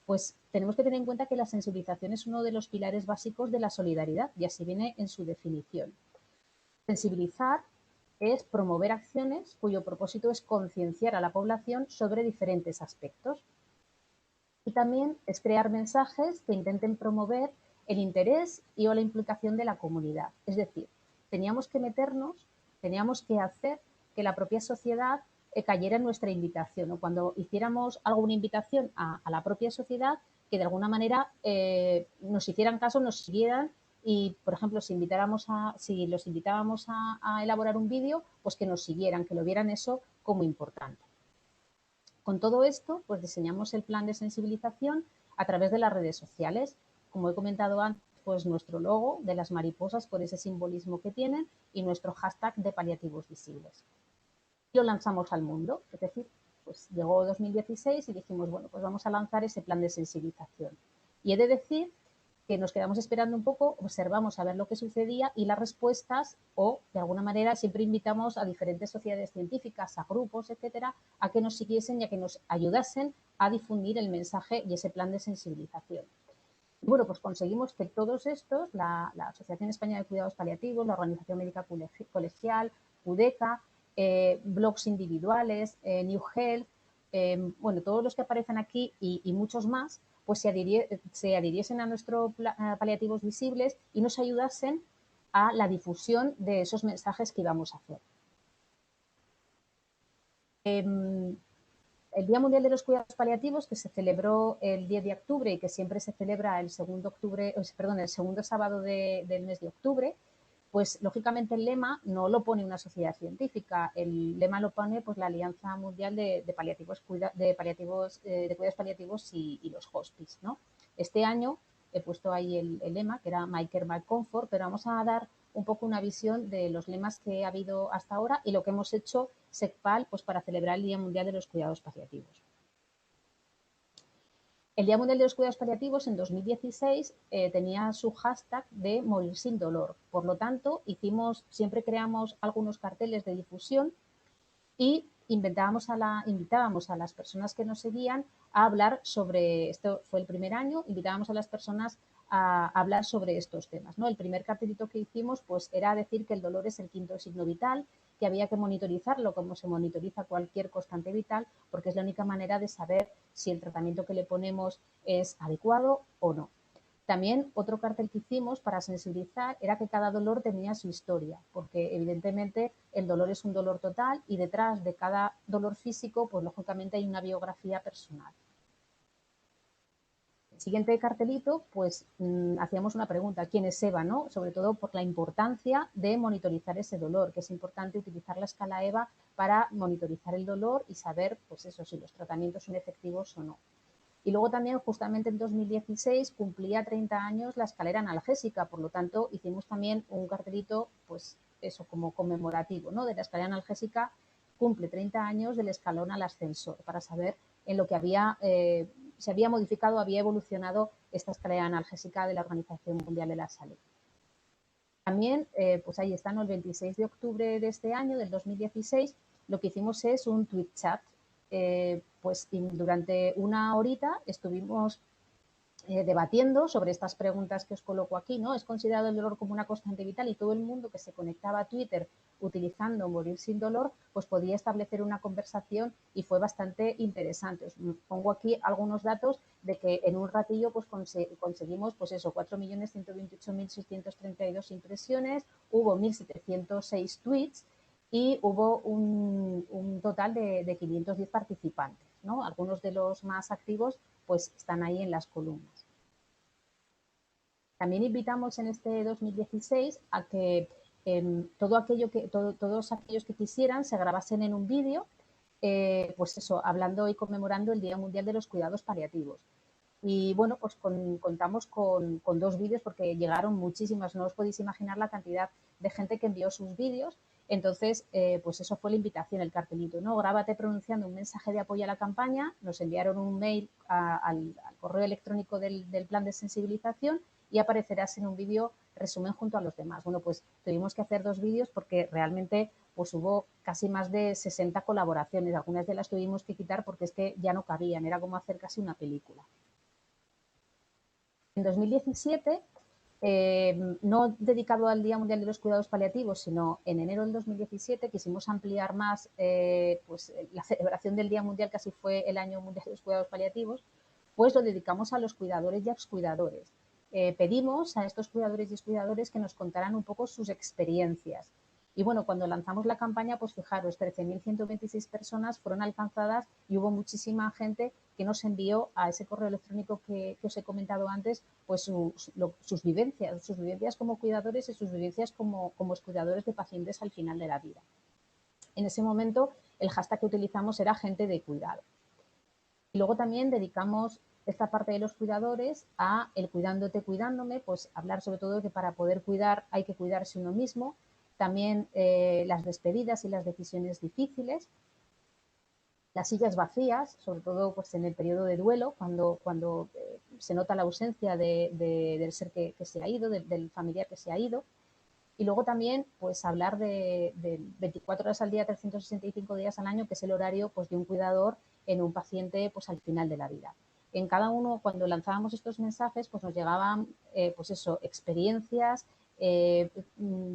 Pues tenemos que tener en cuenta que la sensibilización es uno de los pilares básicos de la solidaridad y así viene en su definición. Sensibilizar es promover acciones cuyo propósito es concienciar a la población sobre diferentes aspectos. Y también es crear mensajes que intenten promover el interés y o la implicación de la comunidad. Es decir, teníamos que meternos, teníamos que hacer que la propia sociedad cayera en nuestra invitación, o cuando hiciéramos alguna invitación a la propia sociedad, que de alguna manera nos hicieran caso, nos siguieran y, por ejemplo, si los invitábamos a elaborar un vídeo, pues que nos siguieran, que lo vieran eso como importante. Con todo esto, pues diseñamos el plan de sensibilización a través de las redes sociales. Como he comentado antes, pues nuestro logo de las mariposas por ese simbolismo que tienen y nuestro hashtag de paliativos visibles. Lo lanzamos al mundo, es decir, pues llegó 2016 y dijimos, bueno, pues vamos a lanzar ese plan de sensibilización. Y he de decir que nos quedamos esperando un poco, observamos a ver lo que sucedía y las respuestas, o de alguna manera siempre invitamos a diferentes sociedades científicas, a grupos, etcétera, a que nos siguiesen y a que nos ayudasen a difundir el mensaje y ese plan de sensibilización. Y bueno, pues conseguimos que todos estos, la Asociación Española de Cuidados Paliativos, la Organización Médica Colegial, UDECA, blogs individuales, New Health, bueno, todos los que aparecen aquí y muchos más, pues se adhiriesen a nuestro Paliativos Visibles y nos ayudasen a la difusión de esos mensajes que íbamos a hacer. El Día Mundial de los Cuidados Paliativos, que se celebró el 10 de octubre y que siempre se celebra el segundo sábado del mes de octubre, pues lógicamente el lema no lo pone una sociedad científica, el lema lo pone pues la Alianza Mundial de Cuidados Paliativos y los hospice, ¿no? Este año he puesto ahí el lema, que era My Care, My Comfort, pero vamos a dar un poco una visión de los lemas que ha habido hasta ahora y lo que hemos hecho SECPAL pues para celebrar el Día Mundial de los Cuidados Paliativos. El Día Mundial de los Cuidados Paliativos en 2016 tenía su hashtag de morir sin dolor. Por lo tanto, siempre creamos algunos carteles de difusión y invitábamos a las personas que nos seguían a hablar sobre, esto fue el primer año, invitábamos a las personas a hablar sobre estos temas, ¿no? El primer cartelito que hicimos pues era decir que el dolor es el quinto signo vital, que había que monitorizarlo como se monitoriza cualquier constante vital, porque es la única manera de saber si el tratamiento que le ponemos es adecuado o no. También otro cartel que hicimos para sensibilizar era que cada dolor tenía su historia, porque evidentemente el dolor es un dolor total y detrás de cada dolor físico, pues lógicamente hay una biografía personal. El siguiente cartelito, pues hacíamos una pregunta, ¿quién es EVA? ¿No? Sobre todo por la importancia de monitorizar ese dolor, que es importante utilizar la escala EVA para monitorizar el dolor y saber, pues eso, si los tratamientos son efectivos o no. Y luego también, justamente en 2016, cumplía 30 años la escalera analgésica, por lo tanto, hicimos también un cartelito, pues eso, como conmemorativo, ¿no? De la escalera analgésica, cumple 30 años del escalón al ascensor, para saber en lo que se había modificado, había evolucionado esta escalera analgésica de la Organización Mundial de la Salud. También, pues ahí está, ¿no? El 26 de octubre de este año, del 2016, lo que hicimos es un tweet chat. Pues durante una horita estuvimos debatiendo sobre estas preguntas que os coloco aquí, ¿no? ¿Es considerado el dolor como una constante vital? Y todo el mundo que se conectaba a Twitter utilizando Morir sin Dolor, pues podía establecer una conversación y fue bastante interesante. Os pongo aquí algunos datos de que en un ratillo pues conseguimos pues eso, 4.128.632 impresiones, hubo 1.706 tweets y hubo un total de 510 participantes, ¿no? Algunos de los más activos pues están ahí en las columnas. También invitamos en este 2016 a que todos aquellos que quisieran se grabasen en un vídeo, pues eso, hablando y conmemorando el Día Mundial de los Cuidados Paliativos. Y bueno, pues contamos con 2 vídeos porque llegaron muchísimas, no os podéis imaginar la cantidad de gente que envió sus vídeos. Entonces, pues eso fue la invitación, el cartelito, ¿no? Grábate pronunciando un mensaje de apoyo a la campaña, nos enviaron un mail al correo electrónico del plan de sensibilización y aparecerás en un vídeo resumen junto a los demás. Bueno, pues tuvimos que hacer 2 vídeos porque realmente pues hubo casi más de 60 colaboraciones, algunas de las tuvimos que quitar porque es que ya no cabían, era como hacer casi una película. En 2017, no dedicado al Día Mundial de los Cuidados Paliativos, sino en enero del 2017 quisimos ampliar más pues, la celebración del Día Mundial, casi fue el Año Mundial de los Cuidados Paliativos, pues lo dedicamos a los cuidadores y excuidadores. Pedimos a estos cuidadores y excuidadores que nos contaran un poco sus experiencias. Y bueno, cuando lanzamos la campaña, pues fijaros, 13.126 personas fueron alcanzadas y hubo muchísima gente que nos envió a ese correo electrónico que os he comentado antes, pues sus vivencias como cuidadores y sus vivencias como cuidadores de pacientes al final de la vida. En ese momento, el hashtag que utilizamos era gente de cuidado. Y luego también dedicamos esta parte de los cuidadores a el cuidándote, cuidándome, pues hablar sobre todo de que para poder cuidar hay que cuidarse uno mismo. También las despedidas y las decisiones difíciles, las sillas vacías, sobre todo pues, en el periodo de duelo, cuando se nota la ausencia del ser que se ha ido, del familiar que se ha ido. Y luego también pues hablar de 24 horas al día, 365 días al año, que es el horario pues, de un cuidador en un paciente pues, al final de la vida. En cada uno, cuando lanzábamos estos mensajes, pues nos llegaban pues eso, experiencias,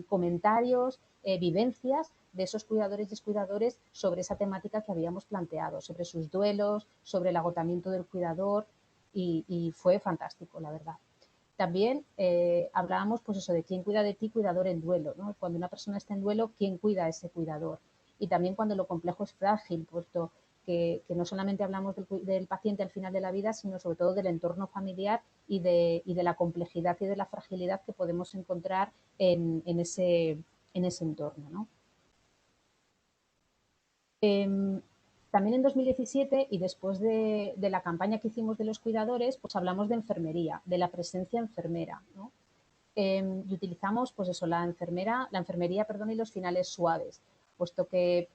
comentarios, vivencias de esos cuidadores y descuidadores sobre esa temática que habíamos planteado, sobre sus duelos, sobre el agotamiento del cuidador y fue fantástico, la verdad. También hablábamos pues eso, de quién cuida de ti, cuidador en duelo, ¿no? Cuando una persona está en duelo, ¿quién cuida a ese cuidador? Y también cuando lo complejo es frágil, puesto que no solamente hablamos del paciente al final de la vida, sino sobre todo del entorno familiar y de la complejidad y de la fragilidad que podemos encontrar en ese entorno, ¿no? También en 2017 y después de la campaña que hicimos de los cuidadores, pues hablamos de enfermería, de la presencia enfermera, ¿no? Y utilizamos, pues eso, la enfermería, y los finales suaves, puesto que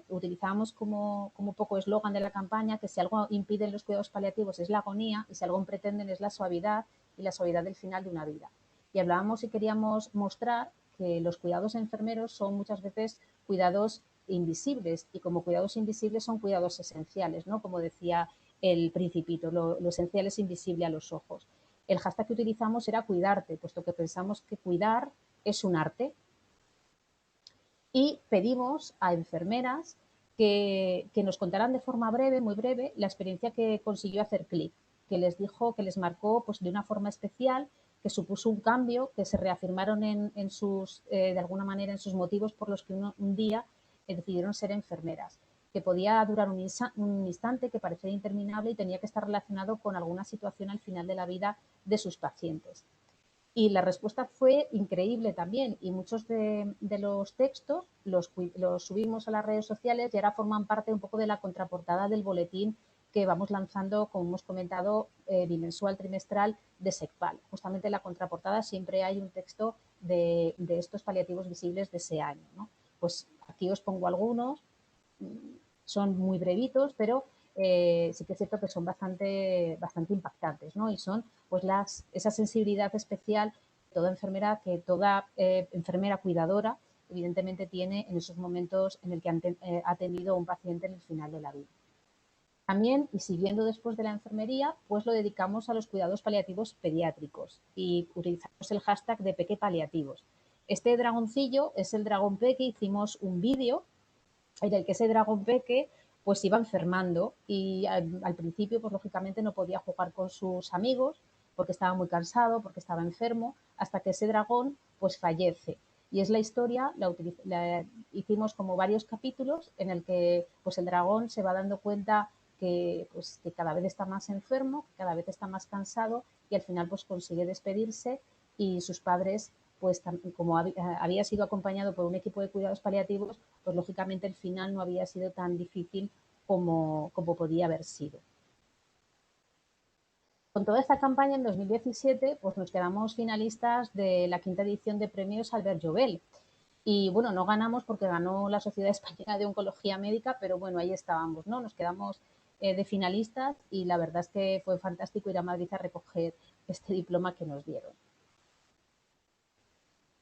utilizamos como poco eslogan de la campaña que si algo impiden los cuidados paliativos es la agonía y si algo pretenden es la suavidad y la suavidad del final de una vida. Y hablábamos y queríamos mostrar que los cuidados enfermeros son muchas veces cuidados invisibles y como cuidados invisibles son cuidados esenciales, ¿no? Como decía el Principito, lo esencial es invisible a los ojos. El hashtag que utilizamos era cuidarte, puesto que pensamos que cuidar es un arte. Y pedimos a enfermeras que nos contaran de forma breve, muy breve, la experiencia que consiguió hacer clic, que les dijo, que les marcó pues, de una forma especial, que supuso un cambio, que se reafirmaron en sus, de alguna manera en sus motivos por los que un día decidieron ser enfermeras, que podía durar un instante que parecía interminable y tenía que estar relacionado con alguna situación al final de la vida de sus pacientes. Y la respuesta fue increíble también y muchos de los textos los subimos a las redes sociales y ahora forman parte un poco de la contraportada del boletín que vamos lanzando, como hemos comentado, bimensual, trimestral de SECPAL. Justamente en la contraportada siempre hay un texto de estos paliativos visibles de ese año, ¿no? Pues aquí os pongo algunos, son muy brevitos, pero sí que es cierto que son bastante impactantes, ¿no? Y son pues esa sensibilidad especial que toda enfermera cuidadora evidentemente tiene en esos momentos en el que ha atendido a un paciente en el final de la vida. También, y siguiendo después de la enfermería, pues lo dedicamos a los cuidados paliativos pediátricos y utilizamos el hashtag de Peque Paliativos. Este dragoncillo es el dragón Peque, hicimos un vídeo en el que ese dragón Peque pues iba enfermando y al principio pues lógicamente no podía jugar con sus amigos porque estaba muy cansado, porque estaba enfermo, hasta que ese dragón pues fallece. Y es la historia, la hicimos como varios capítulos en el que pues el dragón se va dando cuenta que cada vez está más enfermo, que cada vez está más cansado y al final pues consigue despedirse y sus padres pues como había sido acompañado por un equipo de cuidados paliativos, pues lógicamente el final no había sido tan difícil como podía haber sido. Con toda esta campaña en 2017, pues nos quedamos finalistas de la 5ª edición de premios Albert Llobel. Y bueno, no ganamos porque ganó la Sociedad Española de Oncología Médica, pero bueno, ahí estábamos, ¿no? Nos quedamos de finalistas y la verdad es que fue fantástico ir a Madrid a recoger este diploma que nos dieron.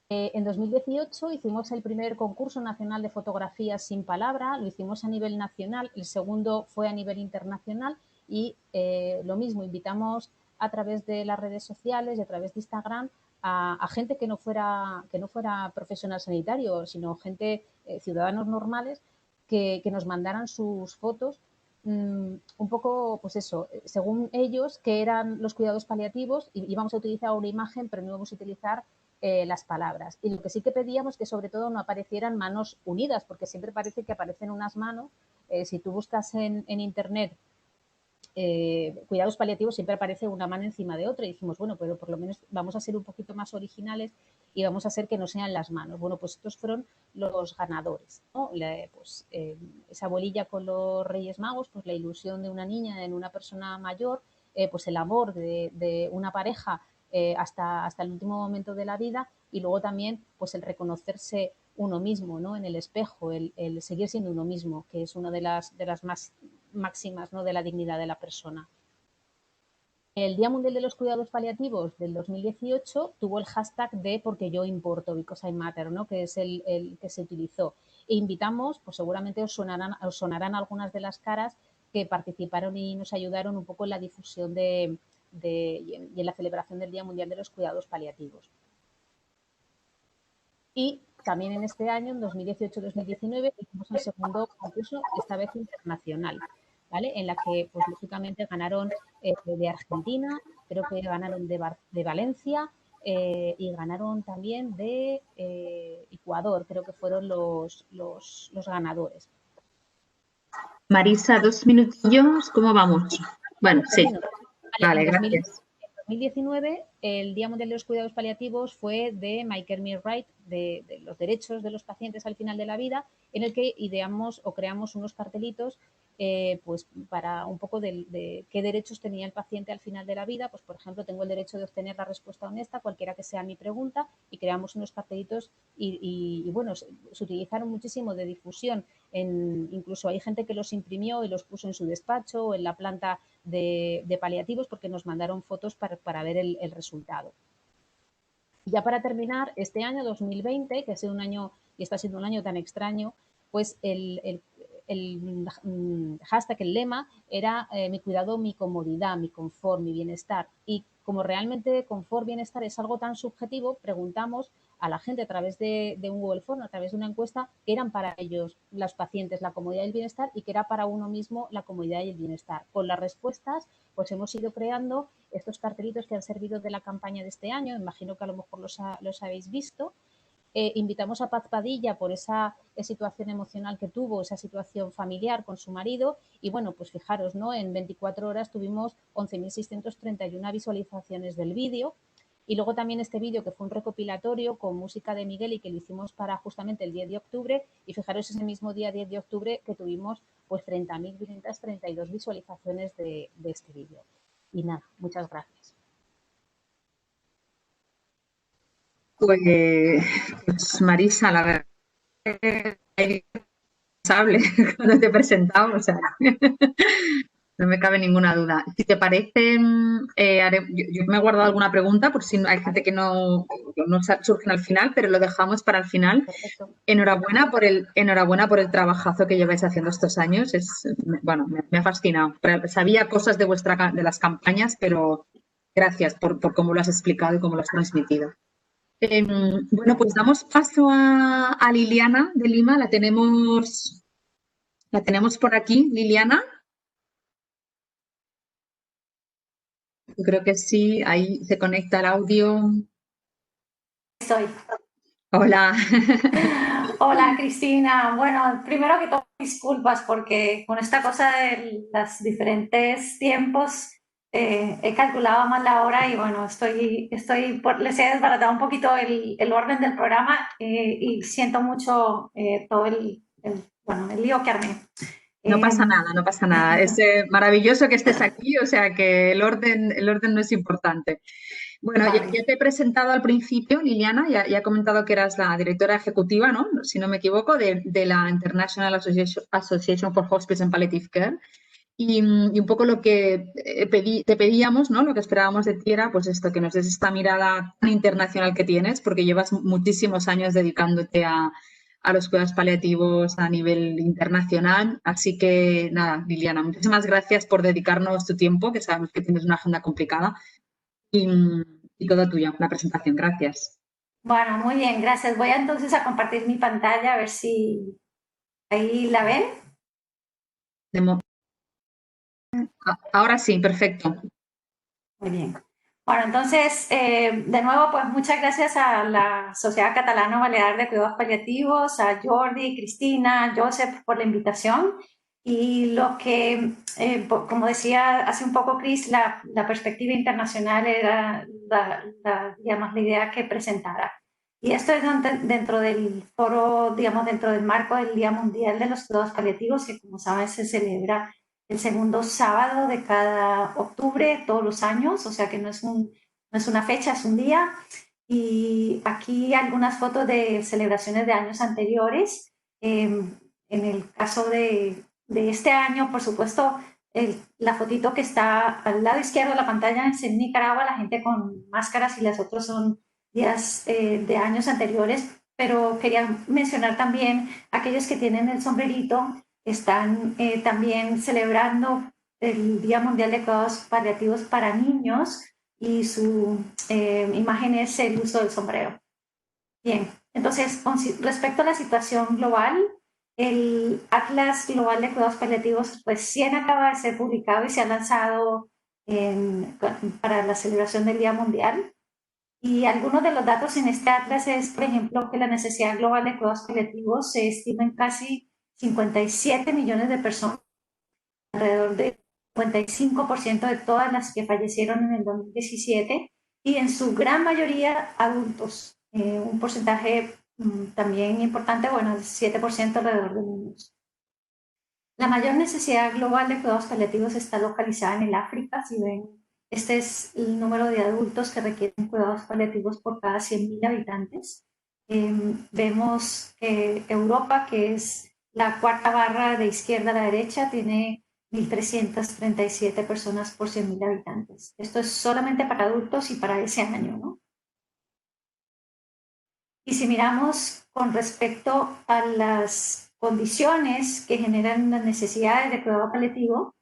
En 2018 hicimos el primer concurso nacional de fotografías sin palabra, lo hicimos a nivel nacional, el segundo fue a nivel internacional y lo mismo, invitamos a través de las redes sociales y a través de Instagram a gente que no fuera profesional sanitario, sino gente, ciudadanos normales, que nos mandaran sus fotos un poco, pues eso, según ellos, qué eran los cuidados paliativos, y íbamos a utilizar una imagen, pero no íbamos a utilizar las palabras. Y lo que sí que pedíamos que sobre todo no aparecieran manos unidas, porque siempre parece que aparecen unas manos. Si tú buscas en internet cuidados paliativos, siempre aparece una mano encima de otra, y dijimos, bueno, pero por lo menos vamos a ser un poquito más originales y vamos a hacer que no sean las manos. Bueno, pues estos fueron los ganadores, ¿no? Esa bolilla con los Reyes Magos, pues la ilusión de una niña en una persona mayor, pues el amor de una pareja hasta el último momento de la vida, y luego también pues el reconocerse uno mismo, ¿no? En el espejo, el seguir siendo uno mismo, que es una de las más máximas, ¿no? De la dignidad de la persona. El Día Mundial de los Cuidados Paliativos del 2018 tuvo el hashtag de porque yo importo, because I matter, ¿no? Que es el que se utilizó. E invitamos, pues seguramente os sonarán algunas de las caras que participaron y nos ayudaron un poco en la difusión y en la celebración del Día Mundial de los Cuidados Paliativos. Y también en este año, en 2018-2019, hicimos el segundo concurso, esta vez internacional, ¿vale? En la que, pues lógicamente, ganaron de Argentina, creo que ganaron de Valencia y ganaron también de Ecuador, creo que fueron los ganadores. Marisa, 2 minutillos, ¿cómo vamos? Bueno, sí. Vale, gracias. En 2019, el Día Mundial de los Cuidados Paliativos fue de My Care Me Right, de los derechos de los pacientes al final de la vida, en el que ideamos o creamos unos cartelitos pues para un poco de qué derechos tenía el paciente al final de la vida. Pues, por ejemplo, tengo el derecho de obtener la respuesta honesta, cualquiera que sea mi pregunta, y creamos unos cartelitos y bueno, se utilizaron muchísimo de difusión. Incluso hay gente que los imprimió y los puso en su despacho o en la planta de paliativos, porque nos mandaron fotos para ver el resultado. Y ya para terminar, este año 2020, que ha sido un año y está siendo un año tan extraño, pues el hashtag, el lema era mi cuidado, mi comodidad, mi confort, mi bienestar. Y como realmente confort, bienestar es algo tan subjetivo, preguntamos a la gente a través de un Google Form, a través de una encuesta, qué eran para ellos, los pacientes, la comodidad y el bienestar, y qué era para uno mismo la comodidad y el bienestar. Con las respuestas, pues hemos ido creando estos cartelitos que han servido de la campaña de este año. Imagino que a lo mejor los habéis visto. Invitamos a Paz Padilla por esa situación emocional que tuvo, esa situación familiar con su marido, y bueno, pues fijaros, ¿no? En 24 horas tuvimos 11.631 visualizaciones del vídeo. Y luego también este vídeo, que fue un recopilatorio con música de Miguel y que lo hicimos para justamente el 10 de octubre, y fijaros ese mismo día 10 de octubre que tuvimos pues 30.532 visualizaciones de este vídeo. Y nada, muchas gracias. Pues Marisa, la verdad es responsable cuando te he presentado, o sea, no me cabe ninguna duda. Si te parece, yo me he guardado alguna pregunta por si hay gente que no surgen al final, pero lo dejamos para el final. Perfecto. Enhorabuena por el trabajazo que lleváis haciendo estos años. Bueno, me ha fascinado. Sabía cosas de las campañas, pero gracias por cómo lo has explicado y cómo lo has transmitido. Bueno, pues damos paso a Liliana de Lima. La tenemos por aquí, Liliana. Yo creo que sí, ahí se conecta el audio. Estoy. Hola. Hola, Cristina. Bueno, primero que todo, disculpas porque con esta cosa de los diferentes tiempos he calculado mal la hora y bueno, les he desbaratado un poquito el orden del programa y siento mucho todo el lío que armé. No pasa nada, no pasa nada. Es maravilloso que estés aquí, o sea que el orden no es importante. Bueno, Vale. ya te he presentado al principio, Liliana, ya he comentado que eras la directora ejecutiva, ¿no? Si no me equivoco, de la International Association for Hospice and Palliative Care. Y un poco lo que te pedíamos, ¿no? Lo que esperábamos de ti era, pues esto, que nos des esta mirada tan internacional que tienes, porque llevas muchísimos años dedicándote a los cuidados paliativos a nivel internacional. Así que, nada, Liliana, muchísimas gracias por dedicarnos tu tiempo, que sabemos que tienes una agenda complicada. Y todo tuyo, la presentación. Gracias. Bueno, muy bien, gracias. Voy entonces a compartir mi pantalla a ver si ahí la ven. Ahora sí, perfecto. Muy bien. Bueno, entonces, de nuevo, pues muchas gracias a la Sociedad Catalana Balear de Cuidados Paliativos, a Jordi, Cristina, Josep por la invitación. Y lo que, como decía hace un poco Cris, la perspectiva internacional era digamos, la idea que presentara. Y esto es dentro del foro, digamos, dentro del marco del Día Mundial de los Cuidados Paliativos, que como saben se celebra el segundo sábado de cada octubre, todos los años, o sea que no es una fecha, es un día. Y aquí algunas fotos de celebraciones de años anteriores. En el caso de este año, por supuesto, la fotito que está al lado izquierdo de la pantalla es en Nicaragua, la gente con máscaras, y las otras son días de años anteriores. Pero quería mencionar también aquellos que tienen el sombrerito. Están también celebrando el Día Mundial de Cuidados Paliativos para niños, y su imagen es el uso del sombrero. Bien, entonces, respecto a la situación global, el Atlas Global de Cuidados Paliativos recién acaba de ser publicado y se ha lanzado para la celebración del Día Mundial. Y algunos de los datos en este atlas es, por ejemplo, que la necesidad global de cuidados paliativos se estima en casi 57 millones de personas, alrededor del 55% de todas las que fallecieron en el 2017, y en su gran mayoría adultos. Un porcentaje también importante, bueno, el 7% alrededor de niños. La mayor necesidad global de cuidados paliativos está localizada en el África. Si ven, este es el número de adultos que requieren cuidados paliativos por cada 100.000 habitantes. Vemos que Europa, que es la cuarta barra de izquierda a la derecha, tiene 1.337 personas por 100.000 habitantes. Esto es solamente para adultos y para ese año, ¿no? Y si miramos con respecto a las condiciones que generan las necesidades de cuidado paliativo,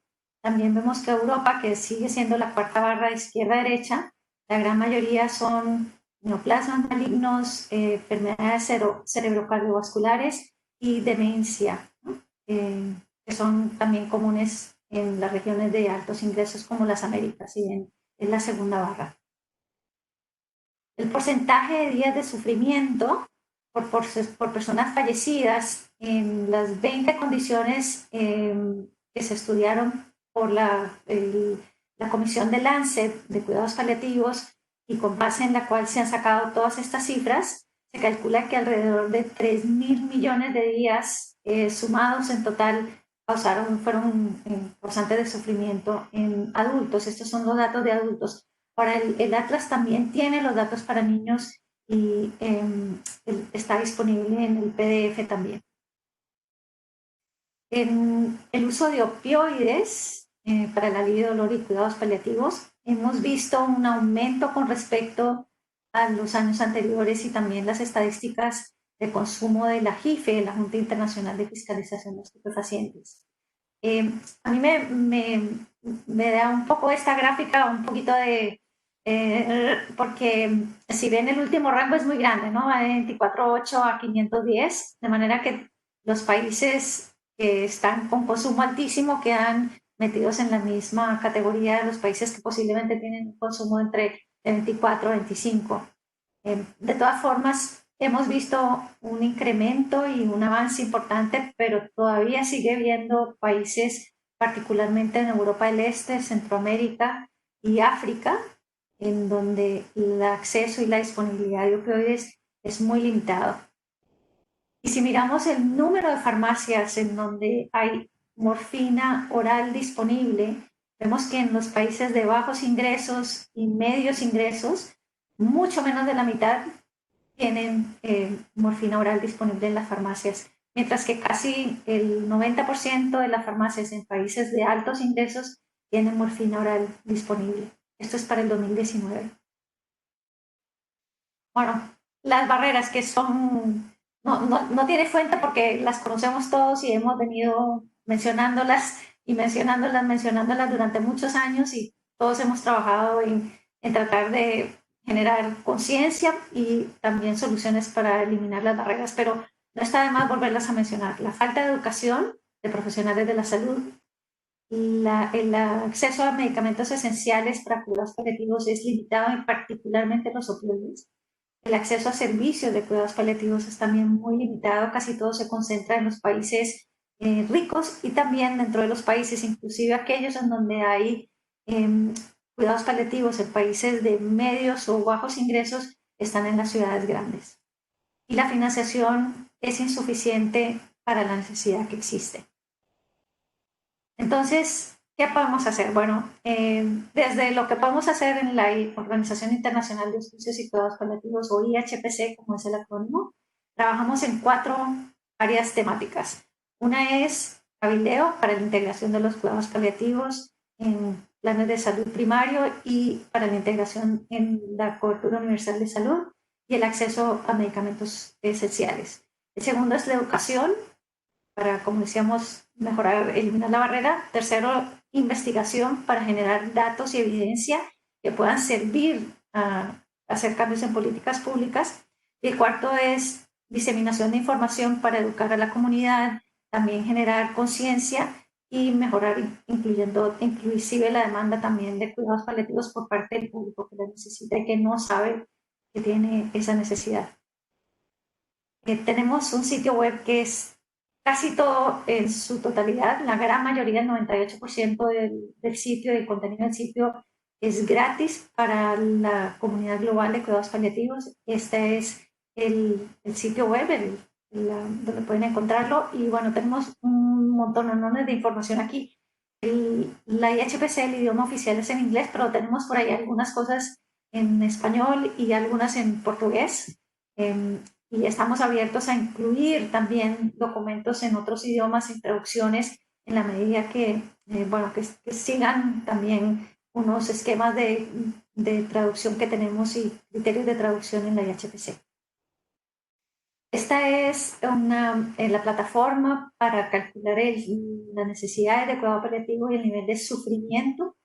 también vemos que Europa, que sigue siendo la cuarta barra de izquierda a derecha, la gran mayoría son neoplasmas malignos, enfermedades cerebrocardiovasculares y demencia, ¿no? Que son también comunes en las regiones de altos ingresos como las Américas, y en la segunda barra. El porcentaje de días de sufrimiento por personas fallecidas en las 20 condiciones que se estudiaron por la Comisión de Lancet de Cuidados Paliativos, y con base en la cual se han sacado todas estas cifras, se calcula que alrededor de 3.000 millones de días sumados en total fueron causantes de sufrimiento en adultos. Estos son los datos de adultos. Ahora, el Atlas también tiene los datos para niños y está disponible en el PDF también. En el uso de opioides para el alivio de dolor y cuidados paliativos, hemos visto un aumento con respecto a los años anteriores, y también las estadísticas de consumo de la JIFE, la Junta Internacional de Fiscalización de Estupefacientes. A mí me da un poco esta gráfica, un poquito de... porque si ven, el último rango es muy grande, ¿no? Va de 24.8 a 510, de manera que los países que están con consumo altísimo quedan metidos en la misma categoría de los países que posiblemente tienen un consumo entre 24 a 25. De todas formas, hemos visto un incremento y un avance importante, pero todavía sigue habiendo países, particularmente en Europa del Este, Centroamérica y África, en donde el acceso y la disponibilidad de opioides es muy limitado. Y si miramos el número de farmacias en donde hay morfina oral disponible, vemos que en los países de bajos ingresos y medios ingresos, mucho menos de la mitad tienen morfina oral disponible en las farmacias, mientras que casi el 90% de las farmacias en países de altos ingresos tienen morfina oral disponible. Esto es para el 2019. Bueno, las barreras que son... No tiene fuente porque las conocemos todos y hemos venido mencionándolas durante muchos años, y todos hemos trabajado en tratar de generar conciencia y también soluciones para eliminar las barreras, pero no está de más volverlas a mencionar. La falta de educación de profesionales de la salud, el acceso a medicamentos esenciales para cuidados paliativos es limitado, y particularmente los opioides. El acceso a servicios de cuidados paliativos es también muy limitado, casi todo se concentra en los países ricos y también dentro de los países, inclusive aquellos en donde hay cuidados paliativos en países de medios o bajos ingresos, están en las ciudades grandes. Y la financiación es insuficiente para la necesidad que existe. Entonces, ¿qué podemos hacer? Bueno, desde lo que podemos hacer en la Organización Internacional de Hospicios y Cuidados Paliativos, o IHPC, como es el acrónimo, trabajamos en 4 áreas temáticas. Una es cabildeo para la integración de los cuidados paliativos en planes de salud primario y para la integración en la cobertura universal de salud y el acceso a medicamentos esenciales. El segundo es la educación, para, como decíamos, mejorar, eliminar la barrera. Tercero, investigación para generar datos y evidencia que puedan servir a hacer cambios en políticas públicas. Y el cuarto es diseminación de información para educar a la comunidad, también generar conciencia y mejorar, incluyendo inclusive la demanda también de cuidados paliativos por parte del público que la necesita y que no sabe que tiene esa necesidad. Tenemos un sitio web que es casi todo en su totalidad, la gran mayoría, el 98% del sitio, del contenido del sitio, es gratis para la comunidad global de cuidados paliativos. Este es el sitio web, donde pueden encontrarlo. Y bueno, tenemos un montón de información aquí. La IHPC, el idioma oficial es en inglés, pero tenemos por ahí algunas cosas en español y algunas en portugués. Y estamos abiertos a incluir también documentos en otros idiomas y traducciones en la medida que, que sigan también unos esquemas de traducción que tenemos y criterios de traducción en la IHPC. Esta es la plataforma para calcular las necesidades de cuidado paliativo y el nivel de sufrimiento,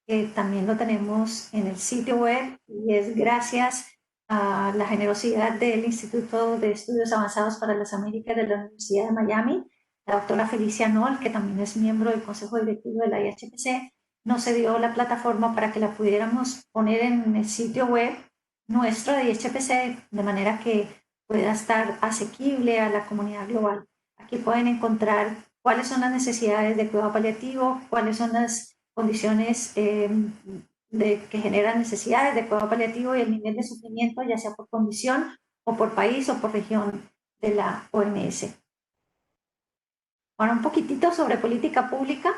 que también lo tenemos en el sitio web, y es gracias a la generosidad del Instituto de Estudios Avanzados para las Américas de la Universidad de Miami. La doctora Felicia Noll, que también es miembro del Consejo Directivo de la IHPC, nos cedió la plataforma para que la pudiéramos poner en el sitio web nuestro de IHPC, de manera que pueda estar asequible a la comunidad global. Aquí pueden encontrar cuáles son las necesidades de cuidado paliativo, cuáles son las condiciones que generan necesidades de cuidado paliativo y el nivel de sufrimiento, ya sea por condición o por país o por región de la OMS. Ahora, un poquitito sobre política pública.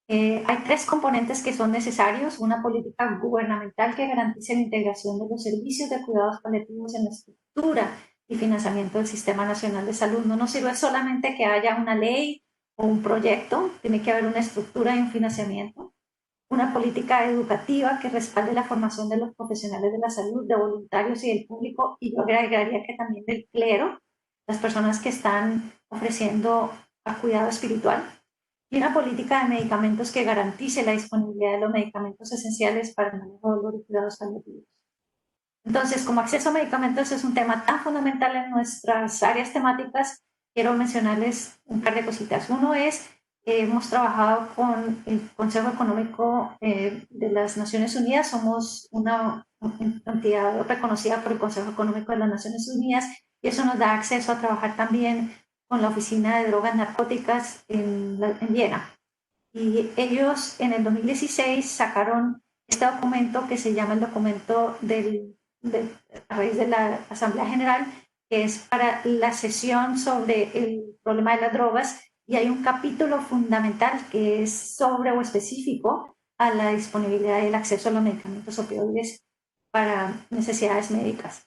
Hay 3 componentes que son necesarios: una política gubernamental que garantice la integración de los servicios de cuidados paliativos en la estructura y financiamiento del Sistema Nacional de Salud. No nos sirve solamente que haya una ley o un proyecto, tiene que haber una estructura y un financiamiento. Una política educativa que respalde la formación de los profesionales de la salud, de voluntarios y del público, y yo agregaría que también del clero, las personas que están ofreciendo cuidado espiritual. Y una política de medicamentos que garantice la disponibilidad de los medicamentos esenciales para el manejo de dolor y cuidados paliativos. Entonces, como acceso a medicamentos es un tema tan fundamental en nuestras áreas temáticas, quiero mencionarles un par de cositas. Uno es, hemos trabajado con el Consejo Económico de las Naciones Unidas. Somos una entidad reconocida por el Consejo Económico de las Naciones Unidas, y eso nos da acceso a trabajar también con la Oficina de Drogas Narcóticas en Viena. Y ellos en el 2016 sacaron este documento que se llama el documento a raíz de la Asamblea General, que es para la sesión sobre el problema de las drogas, y hay un capítulo fundamental que es sobre o específico a la disponibilidad y el acceso a los medicamentos opioides para necesidades médicas.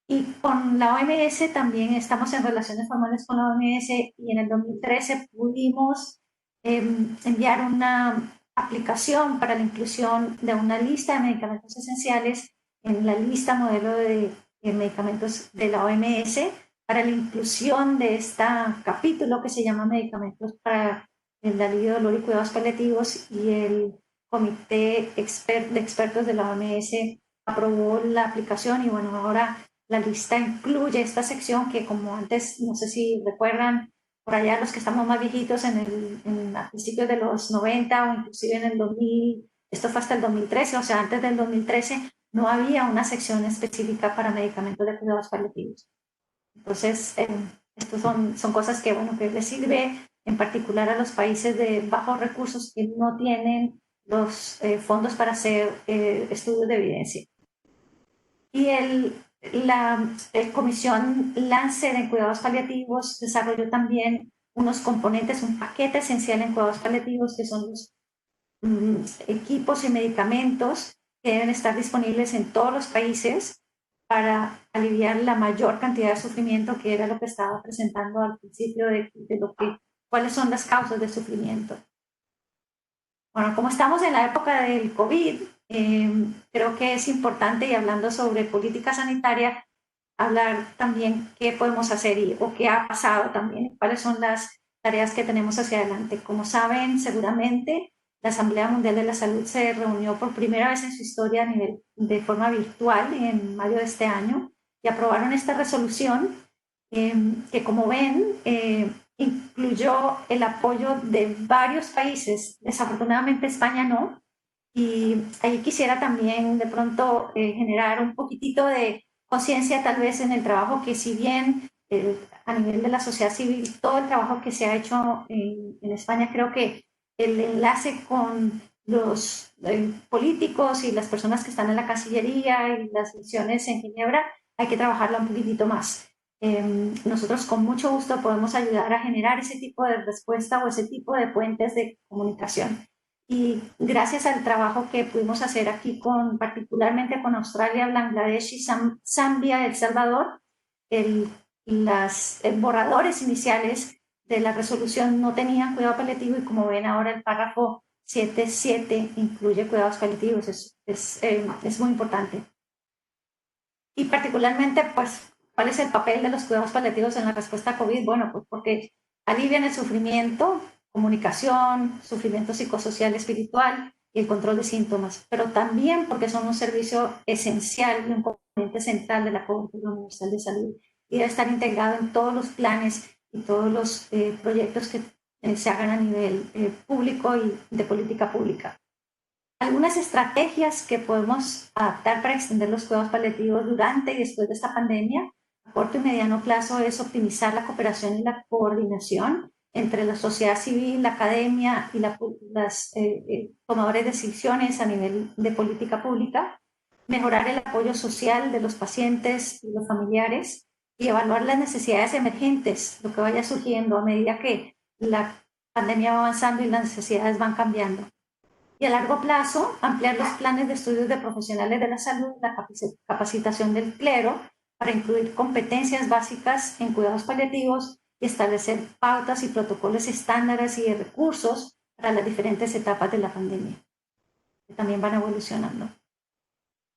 Y con la OMS también estamos en relaciones formales con la OMS, y en el 2013 pudimos enviar una aplicación para la inclusión de una lista de medicamentos esenciales en la lista modelo de medicamentos de la OMS, para la inclusión de este capítulo que se llama Medicamentos para el alivio de dolor y cuidados paliativos, y el comité de expertos de la OMS aprobó la aplicación. Y bueno, ahora la lista incluye esta sección que, como antes, no sé si recuerdan, por allá los que estamos más viejitos a principios de los 90 o inclusive en el 2000, esto fue hasta el 2013, o sea, antes del 2013 no había una sección específica para medicamentos de cuidados paliativos. Entonces, estos son cosas que, bueno, que les sirve en particular a los países de bajos recursos que no tienen los fondos para hacer estudios de evidencia. Y la Comisión Lancet en Cuidados Paliativos desarrolló también unos componentes, un paquete esencial en cuidados paliativos, que son los equipos y medicamentos que deben estar disponibles en todos los países para aliviar la mayor cantidad de sufrimiento, que era lo que estaba presentando al principio de cuáles son las causas del sufrimiento. Bueno, como estamos en la época del COVID, creo que es importante, y hablando sobre política sanitaria, hablar también qué podemos hacer o qué ha pasado también, cuáles son las tareas que tenemos hacia adelante. Como saben, seguramente, la Asamblea Mundial de la Salud se reunió por primera vez en su historia de forma virtual en mayo de este año y aprobaron esta resolución que, como ven, incluyó el apoyo de varios países. Desafortunadamente España no. Y ahí quisiera también de pronto generar un poquitito de conciencia tal vez en el trabajo que, si bien a nivel de la sociedad civil, todo el trabajo que se ha hecho en España, creo que el enlace con los políticos y las personas que están en la Cancillería y las misiones en Ginebra, hay que trabajarla un poquitito más. Nosotros con mucho gusto podemos ayudar a generar ese tipo de respuesta o ese tipo de puentes de comunicación. Y gracias al trabajo que pudimos hacer aquí, particularmente con Australia, Bangladesh y Zambia, El Salvador, los borradores iniciales de la resolución no tenían cuidado paliativo, y como ven ahora el párrafo 7.7 incluye cuidados paliativos. Es muy importante. Y particularmente, pues, ¿cuál es el papel de los cuidados paliativos en la respuesta a COVID? Bueno, pues porque alivian el sufrimiento, comunicación, sufrimiento psicosocial, espiritual y el control de síntomas, pero también porque son un servicio esencial y un componente central de la cobertura universal de salud, y debe estar integrado en todos los planes y todos los proyectos que se hagan a nivel público y de política pública. Algunas estrategias que podemos adaptar para extender los cuidados paliativos durante y después de esta pandemia, a corto y mediano plazo, es optimizar la cooperación y la coordinación entre la sociedad civil, la academia y las tomadores de decisiones a nivel de política pública, mejorar el apoyo social de los pacientes y los familiares y evaluar las necesidades emergentes, lo que vaya surgiendo a medida que la pandemia va avanzando y las necesidades van cambiando. Y a largo plazo, ampliar los planes de estudios de profesionales de la salud, la capacitación del clero para incluir competencias básicas en cuidados paliativos y establecer pautas y protocolos estándares y recursos para las diferentes etapas de la pandemia, que también van evolucionando.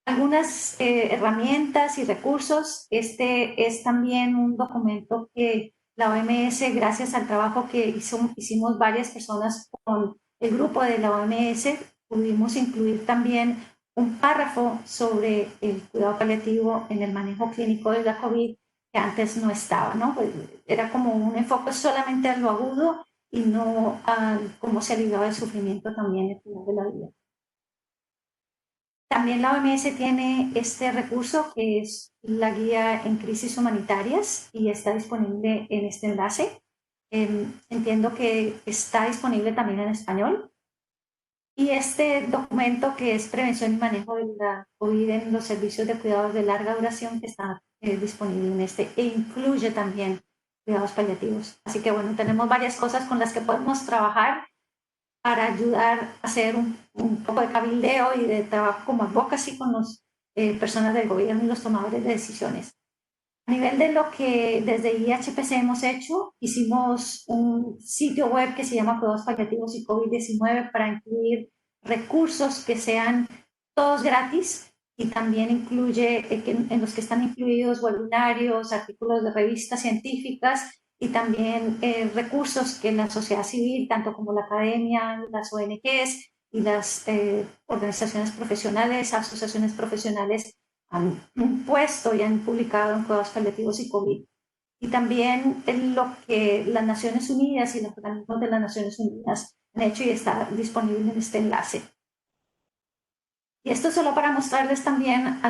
Algunas herramientas y recursos. Este es también un documento que la OMS, gracias al trabajo que hicimos varias personas con el grupo de la OMS, pudimos incluir también un párrafo sobre el cuidado paliativo en el manejo clínico de la COVID, que antes no estaba, ¿no? Pues era como un enfoque solamente a lo agudo y no a cómo se aliviaba el sufrimiento también al final de la vida. También la OMS tiene este recurso que es la guía en crisis humanitarias y está disponible en este enlace. Entiendo que está disponible también en español. Y este documento, que es prevención y manejo de la COVID en los servicios de cuidados de larga duración, que está disponible en este, e incluye también cuidados paliativos. Así que bueno, tenemos varias cosas con las que podemos trabajar para ayudar a hacer un poco de cabildeo y de trabajo como advocacy con las personas del gobierno y los tomadores de decisiones. A nivel de lo que desde IHPC hemos hecho, hicimos un sitio web que se llama Cuidados Paliativos y COVID-19 para incluir recursos que sean todos gratis, y también incluye en los que están incluidos webinarios, artículos de revistas científicas y también recursos que la sociedad civil, tanto como la academia, las ONGs y las organizaciones profesionales, asociaciones profesionales, han puesto y han publicado en cuidados paliativos y COVID. y también lo que las Naciones Unidas y los organismos de las Naciones Unidas han hecho y está disponible en este enlace. Y esto solo para mostrarles también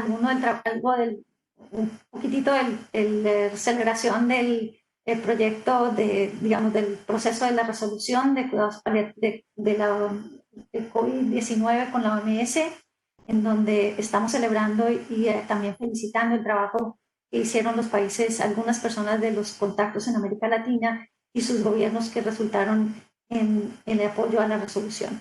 un poquitito de aceleración del proyecto digamos, del proceso de la resolución de cuidados de COVID-19 con la OMS, en donde estamos celebrando y también felicitando el trabajo que hicieron los países, algunas personas de los contactos en América Latina y sus gobiernos que resultaron en el apoyo a la resolución.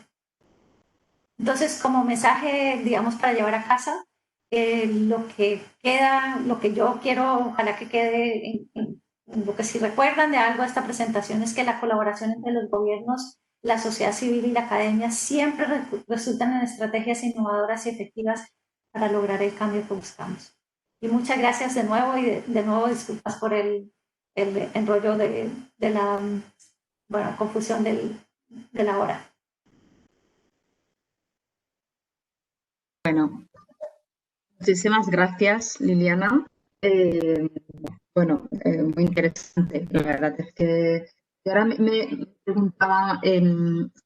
Entonces, como mensaje, digamos, para llevar a casa, lo que queda, lo que yo quiero, ojalá que quede en lo que si recuerdan de algo de esta presentación es que la colaboración entre los gobiernos, la sociedad civil y la academia siempre resultan en estrategias innovadoras y efectivas para lograr el cambio que buscamos. Y muchas gracias de nuevo y de nuevo disculpas por el enrollo de la confusión de la hora. Bueno, muchísimas gracias, Liliana. Muy interesante. La verdad es que ahora me preguntaba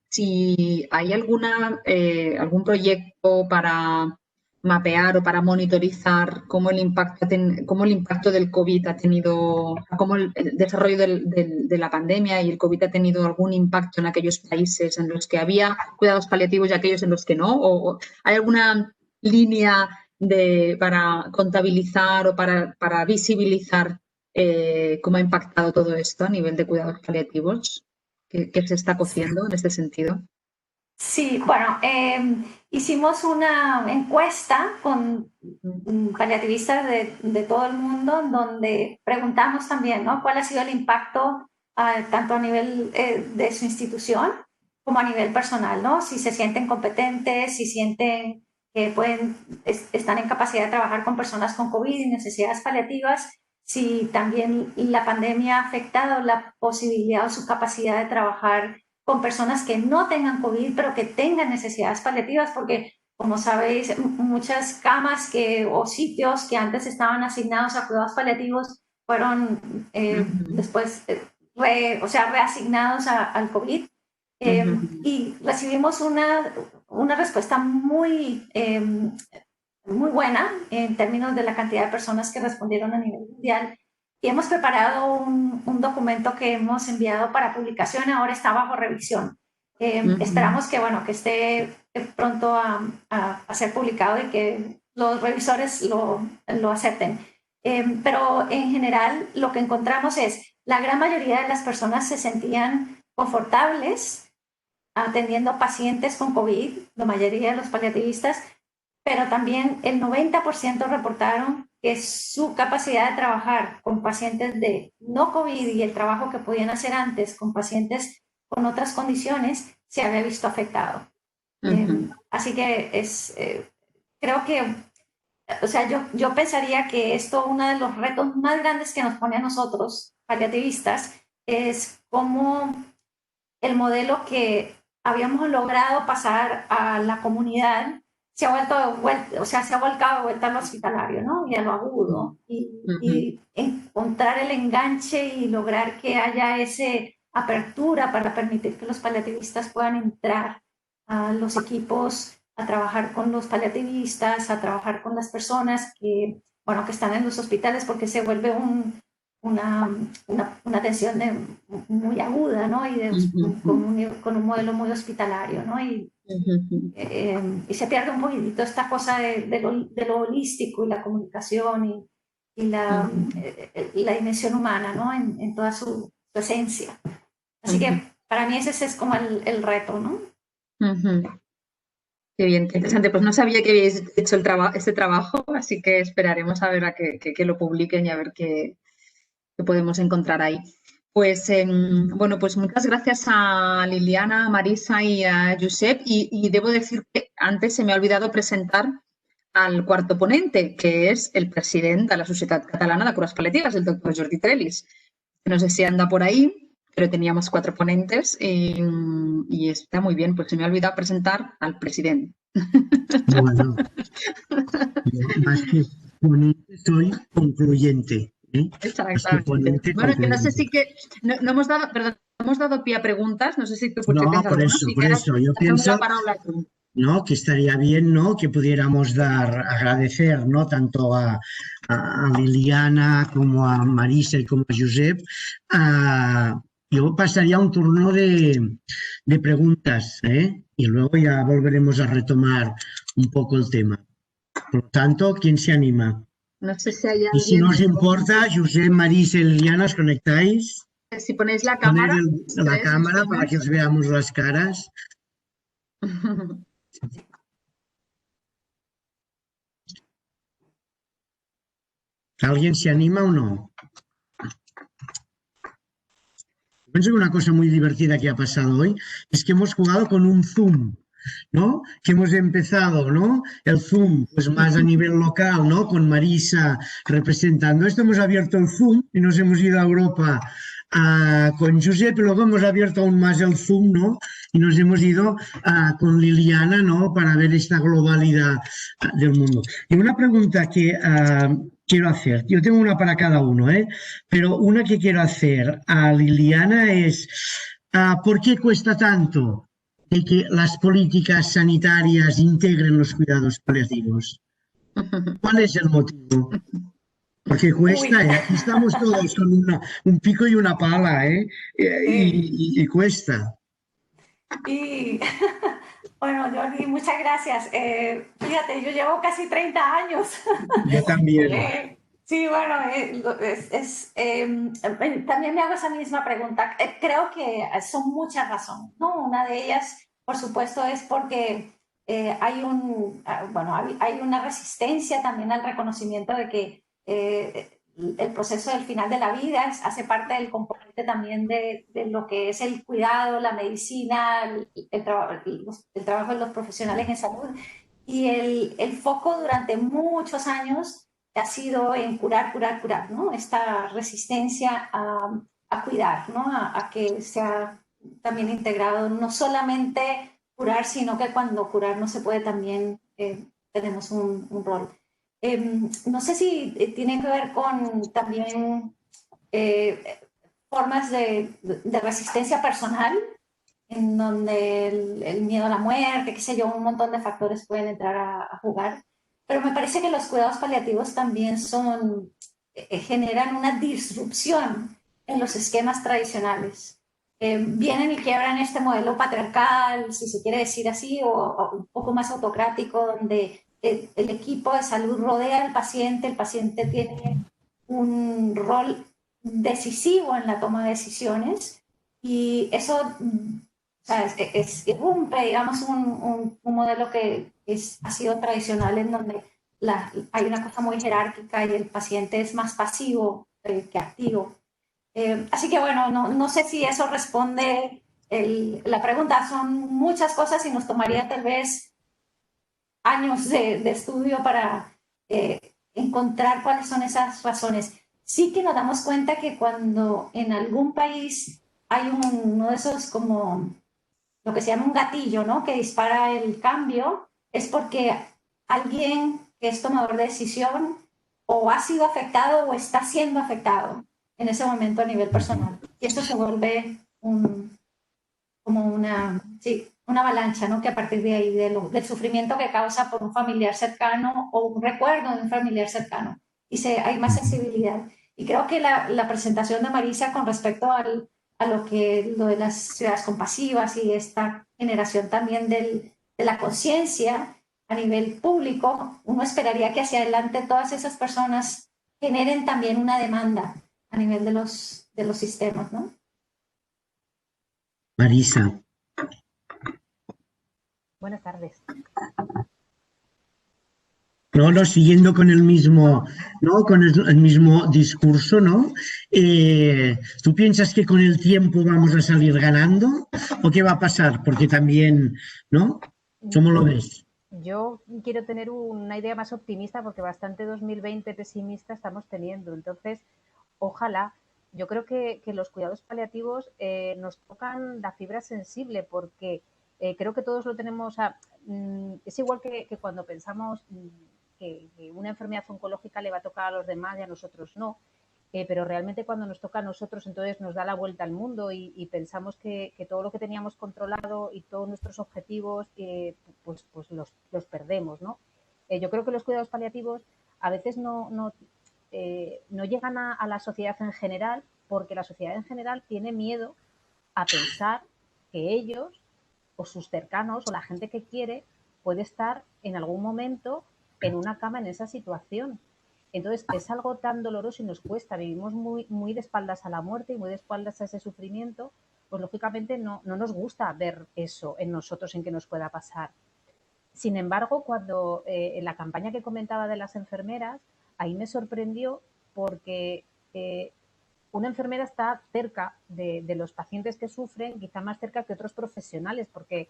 si hay algún proyecto para mapear o para monitorizar cómo el impacto del COVID ha tenido, cómo el desarrollo de la pandemia y el COVID ha tenido algún impacto en aquellos países en los que había cuidados paliativos y aquellos en los que no, o hay alguna línea para contabilizar o para visibilizar cómo ha impactado todo esto a nivel de cuidados paliativos, que se está cociendo en este sentido. Sí, bueno, hicimos una encuesta con paliativistas de todo el mundo, donde preguntamos también, ¿no?, cuál ha sido el impacto tanto a nivel de su institución como a nivel personal, ¿no? Si se sienten competentes, si sienten que están en capacidad de trabajar con personas con COVID y necesidades paliativas, si también la pandemia ha afectado la posibilidad o su capacidad de trabajar con personas que no tengan COVID, pero que tengan necesidades paliativas, porque, como sabéis, muchas camas o sitios que antes estaban asignados a cuidados paliativos fueron después reasignados al COVID. Y recibimos una respuesta muy buena en términos de la cantidad de personas que respondieron a nivel mundial. Y hemos preparado un documento que hemos enviado para publicación, ahora está bajo revisión. Esperamos que esté pronto a ser publicado y que los revisores lo acepten. Pero en general lo que encontramos es la gran mayoría de las personas se sentían confortables atendiendo pacientes con COVID, la mayoría de los paliativistas, pero también el 90% reportaron que su capacidad de trabajar con pacientes de no COVID y el trabajo que podían hacer antes con pacientes con otras condiciones se había visto afectado. Así que creo que, yo pensaría que uno de los retos más grandes que nos pone a nosotros, paliativistas, es cómo el modelo que habíamos logrado pasar a la comunidad se ha volcado de vuelta a lo hospitalario, ¿no?, y a lo agudo, y encontrar el enganche y lograr que haya esa apertura para permitir que los paliativistas puedan entrar a los equipos, a trabajar con los paliativistas, a trabajar con las personas que están en los hospitales, porque se vuelve una atención muy aguda, ¿no?, y con un modelo muy hospitalario, ¿no? Y se pierde un poquitito esta cosa de lo holístico y la comunicación y la dimensión humana, ¿no?, en toda su esencia. Así que para mí ese es como el reto, ¿no? Qué bien, qué interesante. Pues no sabía que habíais hecho este trabajo, así que esperaremos a ver a que lo publiquen y a ver qué podemos encontrar ahí. Pues pues muchas gracias a Liliana, a Marisa y a Josep, y debo decir que antes se me ha olvidado presentar al cuarto ponente, que es el presidente de la Societat Catalana de Cures Pal·liatives, el doctor Jordi Trellis. No sé si anda por ahí, pero teníamos 4 ponentes y está muy bien, pues se me ha olvidado presentar al presidente. Bueno, más que ponente soy concluyente. Exactamente. Bueno, que no sé si que no hemos dado, perdón, hemos dado pie a preguntas, no sé si tú potser tens alguna. Por eso, yo pienso, la paraula a tu. ¿no?, que estaría bien, ¿no?, que pudiéramos agradecer, ¿no?, tanto a Liliana como a Marisa y como a Josep. Yo pasaría un turno de preguntas, y luego ya volveremos a retomar un poco el tema. Por lo tanto, ¿quién se anima? No sé si hay Y si no os alguien. importa, Josep, Marisa y Liliana, ¿os conectáis? Si ponéis la Poner cámara. la cámara para que os veamos las caras. ¿Alguien se anima o no? Pienso que una cosa muy divertida que ha pasado hoy es que hemos jugado con un Zoom, ¿no? Que hemos empezado, ¿no? El Zoom, pues más a nivel local, ¿no? Con Marisa representando esto, hemos abierto el Zoom y nos hemos ido a Europa con Josep, y luego hemos abierto aún más el Zoom, ¿no? Y nos hemos ido con Liliana, ¿no? Para ver esta globalidad del mundo. Y una pregunta que quiero hacer, yo tengo una para cada uno, pero una que quiero hacer a Liliana es, ¿por qué cuesta tanto de que las políticas sanitarias integren los cuidados paliativos? ¿Cuál es el motivo? Porque cuesta, aquí estamos todos con un pico y una pala, y cuesta. Y bueno, Jordi, muchas gracias. Fíjate, yo llevo casi 30 años. Yo también. Sí, bueno, también me hago esa misma pregunta. Creo que son muchas razones, ¿no? Una de ellas, por supuesto, es porque hay una resistencia también al reconocimiento de que el proceso del final de la vida hace parte del componente también de lo que es el cuidado, la medicina, el trabajo de los profesionales en salud. Y el foco durante muchos años ha sido en curar, ¿no? Esta resistencia a cuidar, ¿no? A que sea también integrado, no solamente curar, sino que cuando curar no se puede también, tenemos un rol. No sé si tiene que ver con también formas de resistencia personal, en donde el miedo a la muerte, qué sé yo, un montón de factores pueden entrar a jugar. Pero me parece que los cuidados paliativos también generan una disrupción en los esquemas tradicionales. Vienen y quiebran este modelo patriarcal, si se quiere decir así, o un poco más autocrático, donde el equipo de salud rodea al paciente, el paciente tiene un rol decisivo en la toma de decisiones, y eso rompe, digamos, un modelo que ha sido tradicional, en donde hay una cosa muy jerárquica y el paciente es más pasivo que activo. Así que bueno, no sé si eso responde la pregunta. Son muchas cosas y nos tomaría tal vez años de estudio para encontrar cuáles son esas razones. Sí que nos damos cuenta que cuando en algún país hay uno de esos, como lo que se llama un gatillo, ¿no?, que dispara el cambio, es porque alguien que es tomador de decisión o ha sido afectado o está siendo afectado en ese momento a nivel personal. Y esto se vuelve como una avalancha, ¿no?, que a partir de ahí, del sufrimiento que causa por un familiar cercano o un recuerdo de un familiar cercano, y hay más sensibilidad. Y creo que la presentación de Marisa con respecto a lo de las ciudades compasivas y esta generación también de la conciencia a nivel público, uno esperaría que hacia adelante todas esas personas generen también una demanda a nivel de los sistemas, ¿no? Marisa. Buenas tardes. No, siguiendo con el mismo, ¿no?, con el mismo discurso, ¿no? ¿Tú piensas que con el tiempo vamos a salir ganando o qué va a pasar? Porque también, ¿no? ¿Cómo lo ves? Yo quiero tener una idea más optimista, porque bastante 2020 pesimista estamos teniendo. Entonces, ojalá. Yo creo que los cuidados paliativos nos tocan la fibra sensible, porque creo que todos lo tenemos. Es igual que cuando pensamos que una enfermedad oncológica le va a tocar a los demás y a nosotros no. pero realmente cuando nos toca a nosotros entonces nos da la vuelta al mundo y pensamos que todo lo que teníamos controlado y todos nuestros objetivos pues los perdemos, ¿no? Yo creo que los cuidados paliativos a veces no llegan a la sociedad en general porque la sociedad en general tiene miedo a pensar que ellos o sus cercanos o la gente que quiere puede estar en algún momento en una cama en esa situación. Entonces es algo tan doloroso y nos cuesta, vivimos muy de espaldas a la muerte y muy de espaldas a ese sufrimiento, pues lógicamente no nos gusta ver eso en nosotros, en que nos pueda pasar. Sin embargo, cuando en la campaña que comentaba de las enfermeras, ahí me sorprendió porque una enfermera está cerca de los pacientes que sufren, quizá más cerca que otros profesionales, porque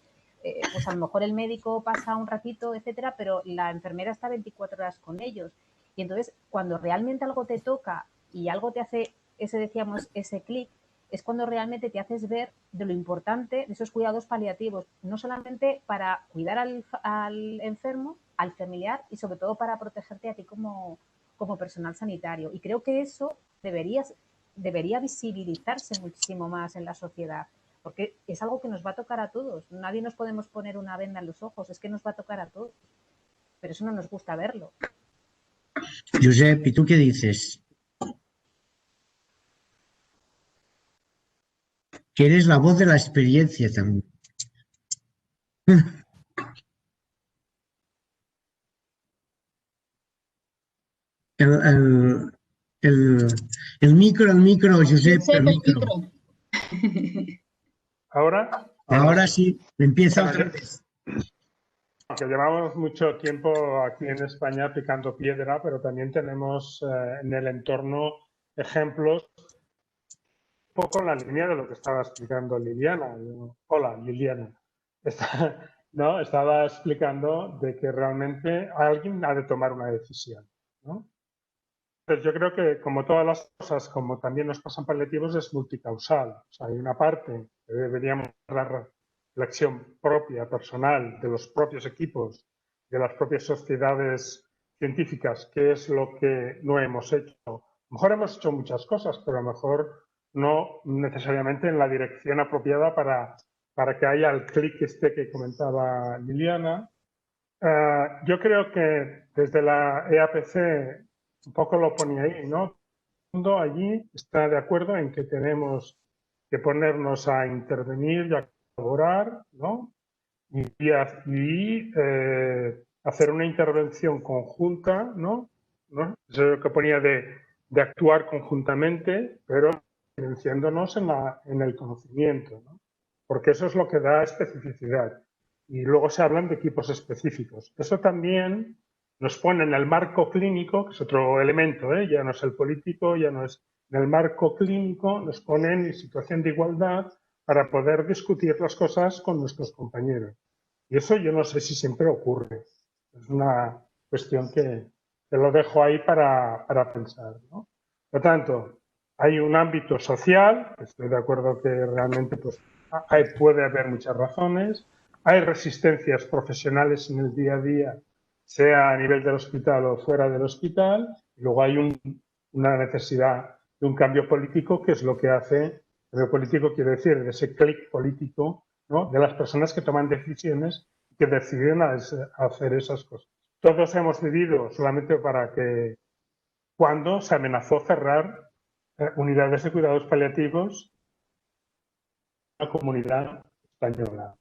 pues a lo mejor el médico pasa un ratito, etcétera, pero la enfermera está 24 horas con ellos. Y entonces, cuando realmente algo te toca y algo te hace ese clic, es cuando realmente te haces ver de lo importante de esos cuidados paliativos, no solamente para cuidar al enfermo, al familiar y sobre todo para protegerte a ti como personal sanitario. Y creo que eso debería visibilizarse muchísimo más en la sociedad, porque es algo que nos va a tocar a todos. Nadie nos podemos poner una venda en los ojos, es que nos va a tocar a todos. Pero eso no nos gusta verlo. Josep, ¿y tú qué dices? Que eres la voz de la experiencia también. El micro, Josep, el micro. ¿Ahora? Ahora sí, empieza otra vez. Aunque llevamos mucho tiempo aquí en España picando piedra, pero también tenemos en el entorno ejemplos un poco en la línea de lo que estaba explicando Liliana. Hola, Liliana. Estaba explicando de que realmente alguien ha de tomar una decisión, ¿no? Entonces yo creo que como todas las cosas, como también nos pasan paliativos, es multicausal. O sea, hay una parte que deberíamos la reflexión propia, personal, de los propios equipos, de las propias sociedades científicas, qué es lo que no hemos hecho. A lo mejor hemos hecho muchas cosas, pero a lo mejor no necesariamente en la dirección apropiada para que haya el clic que comentaba Liliana. Yo creo que desde la EAPC un poco lo ponía ahí, ¿no? Todo el mundo allí está de acuerdo en que tenemos que ponernos a intervenir y a colaborar, ¿no? Y hacer una intervención conjunta, ¿no? Eso es lo que ponía de actuar conjuntamente, pero diferenciándonos en el conocimiento, ¿no? Porque eso es lo que da especificidad. Y luego se hablan de equipos específicos. Eso también nos pone en el marco clínico, que es otro elemento, ya no es el político, ya no es en el marco clínico, nos pone en situación de igualdad para poder discutir las cosas con nuestros compañeros. Y eso yo no sé si siempre ocurre. Es una cuestión que te lo dejo ahí para pensar, ¿no? Por lo tanto, hay un ámbito social, estoy de acuerdo que realmente pues, puede haber muchas razones, hay resistencias profesionales en el día a día, sea a nivel del hospital o fuera del hospital, y luego hay una necesidad de un cambio político, que es lo que hace, cambio político quiere decir de ese clic político, ¿no? De las personas que toman decisiones y que deciden hacer esas cosas. Todos hemos vivido, solamente para que cuando se amenazó cerrar unidades de cuidados paliativos en la comunidad española,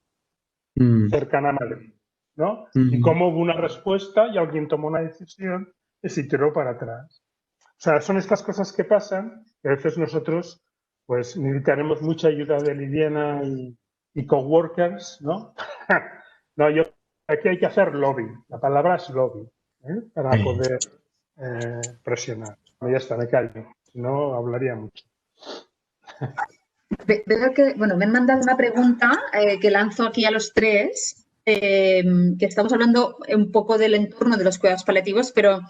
cercana a Madrid, ¿no? Y cómo hubo una respuesta y alguien tomó una decisión y se tiró para atrás. O sea, son estas cosas que pasan, que a veces nosotros pues necesitaremos mucha ayuda de Liliana y coworkers, ¿no? No, aquí hay que hacer lobby, la palabra es lobby, para poder presionar. Ya está, me callo, si no hablaría mucho. Veo que, bueno, me han mandado una pregunta que lanzo aquí a los tres, que estamos hablando un poco del entorno de los cuidados paliativos, pero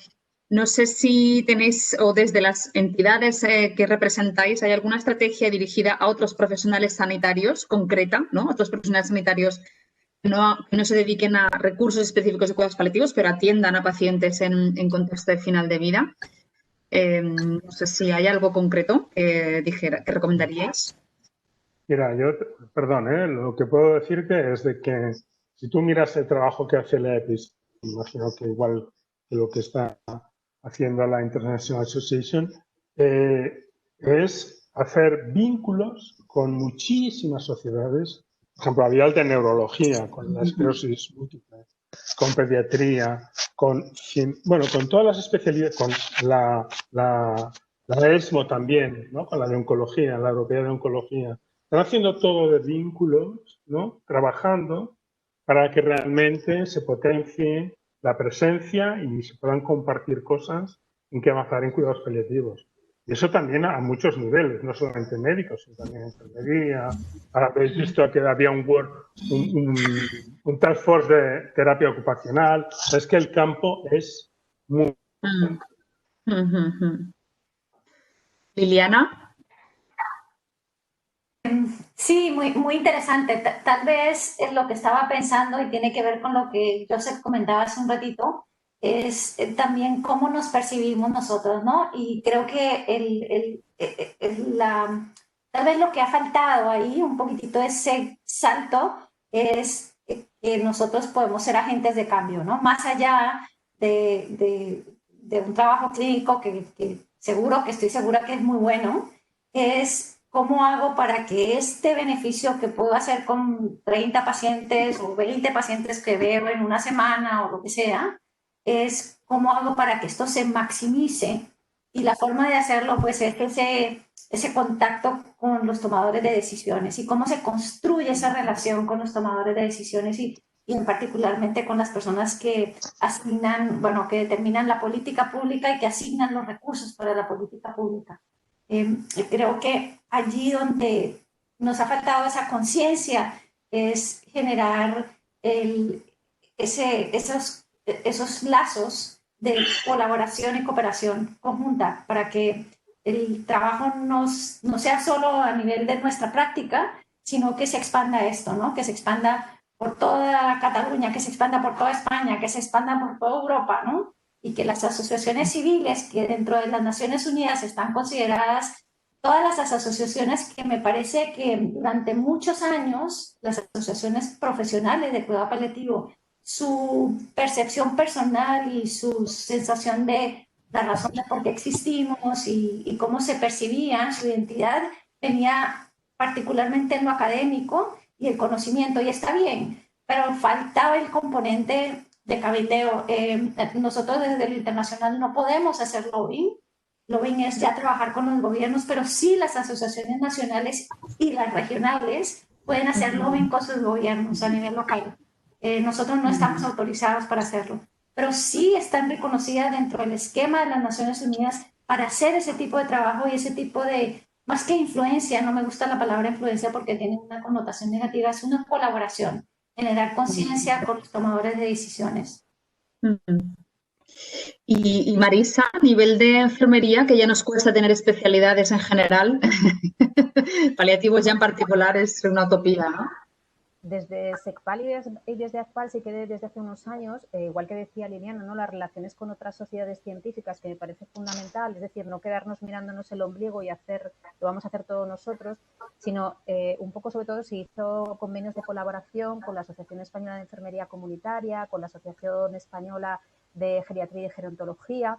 no sé si tenéis, o desde las entidades que representáis, ¿hay alguna estrategia dirigida a otros profesionales sanitarios concreta, ¿no? Otros profesionales sanitarios que no se dediquen a recursos específicos de cuidados paliativos, pero atiendan a pacientes en contexto de final de vida? No sé si hay algo concreto que recomendaríais. Mira, yo, perdón, lo que puedo decirte es de que si tú miras el trabajo que hace la EPIS, imagino que igual que lo que está haciendo la International Association, es hacer vínculos con muchísimas sociedades. Por ejemplo, había el de neurología, con la esclerosis múltiple, con pediatría, con todas las especialidades, con la ESMO también, ¿no? Con la de oncología, la europea de oncología. Están haciendo todo de vínculos, ¿no? Trabajando para que realmente se potencie la presencia y se puedan compartir cosas en que avanzar en cuidados paliativos. Y eso también a muchos niveles, no solamente médicos, sino también enfermería. Ahora habéis visto que había un task force de terapia ocupacional. Es que el campo es muy... Liliana. Sí, muy interesante. Tal vez lo que estaba pensando y tiene que ver con lo que Joseph comentaba hace un ratito, es también cómo nos percibimos nosotros, ¿no? Y creo que tal vez lo que ha faltado ahí, un poquitito ese salto, es que nosotros podemos ser agentes de cambio, ¿no? Más allá de un trabajo clínico que estoy segura que es muy bueno, es cómo hago para que este beneficio que puedo hacer con 30 pacientes o 20 pacientes que veo en una semana o lo que sea, es cómo hago para que esto se maximice. Y la forma de hacerlo, pues, es ese contacto con los tomadores de decisiones y cómo se construye esa relación con los tomadores de decisiones y en particularmente con las personas que asignan, bueno, que determinan la política pública y que asignan los recursos para la política pública. Creo que allí donde nos ha faltado esa conciencia es generar esos lazos de colaboración y cooperación conjunta para que el trabajo no sea solo a nivel de nuestra práctica, sino que se expanda esto, ¿no? Que se expanda por toda Cataluña, que se expanda por toda España, que se expanda por toda Europa, ¿no? Y que las asociaciones civiles que dentro de las Naciones Unidas están consideradas, todas las asociaciones que me parece que durante muchos años, las asociaciones profesionales de cuidado paliativo, su percepción personal y su sensación de la razón de por qué existimos y cómo se percibía su identidad, venía particularmente en lo académico y el conocimiento, y está bien, pero faltaba el componente de cabildeo. Nosotros desde el internacional no podemos hacer lobbying. Lobbying es ya trabajar con los gobiernos, pero sí las asociaciones nacionales y las regionales pueden hacer lobbying con sus gobiernos a nivel local. Nosotros no estamos autorizados para hacerlo, pero sí están reconocidas dentro del esquema de las Naciones Unidas para hacer ese tipo de trabajo y ese tipo de, más que influencia, no me gusta la palabra influencia porque tiene una connotación negativa, es una colaboración, generar conciencia con los tomadores de decisiones. Y Marisa, a nivel de enfermería, que ya nos cuesta tener especialidades en general, paliativos ya en particular es una utopía, ¿no? Desde SECPAL y desde ACPAL sí que desde hace unos años, igual que decía Liliana, ¿no? Las relaciones con otras sociedades científicas que me parece fundamental, es decir, no quedarnos mirándonos el ombligo y lo vamos a hacer todos nosotros, sino un poco sobre todo se hizo convenios de colaboración con la Asociación Española de Enfermería Comunitaria, con la Asociación Española de Geriatría y Gerontología,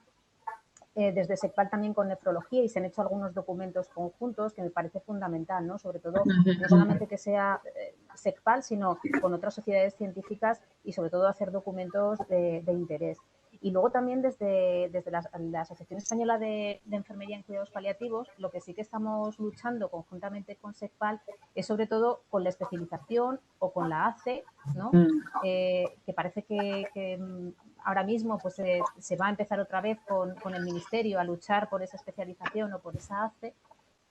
desde SECPAL también con nefrología, y se han hecho algunos documentos conjuntos que me parece fundamental, ¿no? Sobre todo, no solamente que sea SECPAL, sino con otras sociedades científicas y sobre todo hacer documentos de interés. Y luego también desde la Asociación Española de Enfermería en Cuidados Paliativos, lo que sí que estamos luchando conjuntamente con SECPAL es sobre todo con la especialización o con la ACE, ¿no? Que parece que ahora mismo pues se va a empezar otra vez con el Ministerio a luchar por esa especialización o por esa ACE,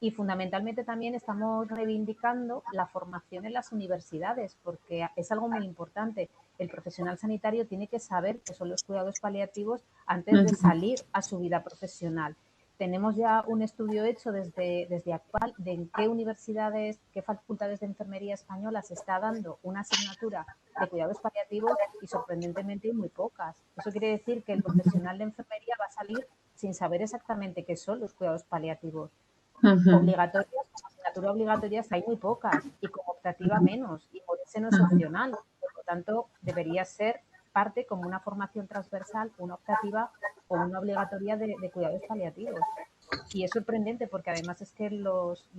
y fundamentalmente también estamos reivindicando la formación en las universidades, porque es algo muy importante. El profesional sanitario tiene que saber qué son los cuidados paliativos antes de salir a su vida profesional. Tenemos ya un estudio hecho desde ACPAL de en qué universidades, qué facultades de enfermería española se está dando una asignatura de cuidados paliativos y sorprendentemente muy pocas. Eso quiere decir que el profesional de enfermería va a salir sin saber exactamente qué son los cuidados paliativos. Ujú. Obligatorias, como asignatura obligatorias hay muy pocas y como optativa menos, y por eso no es opcional. Por lo tanto, debería ser parte como una formación transversal, una optativa o una obligatoria de cuidados paliativos. Y es sorprendente porque además es que los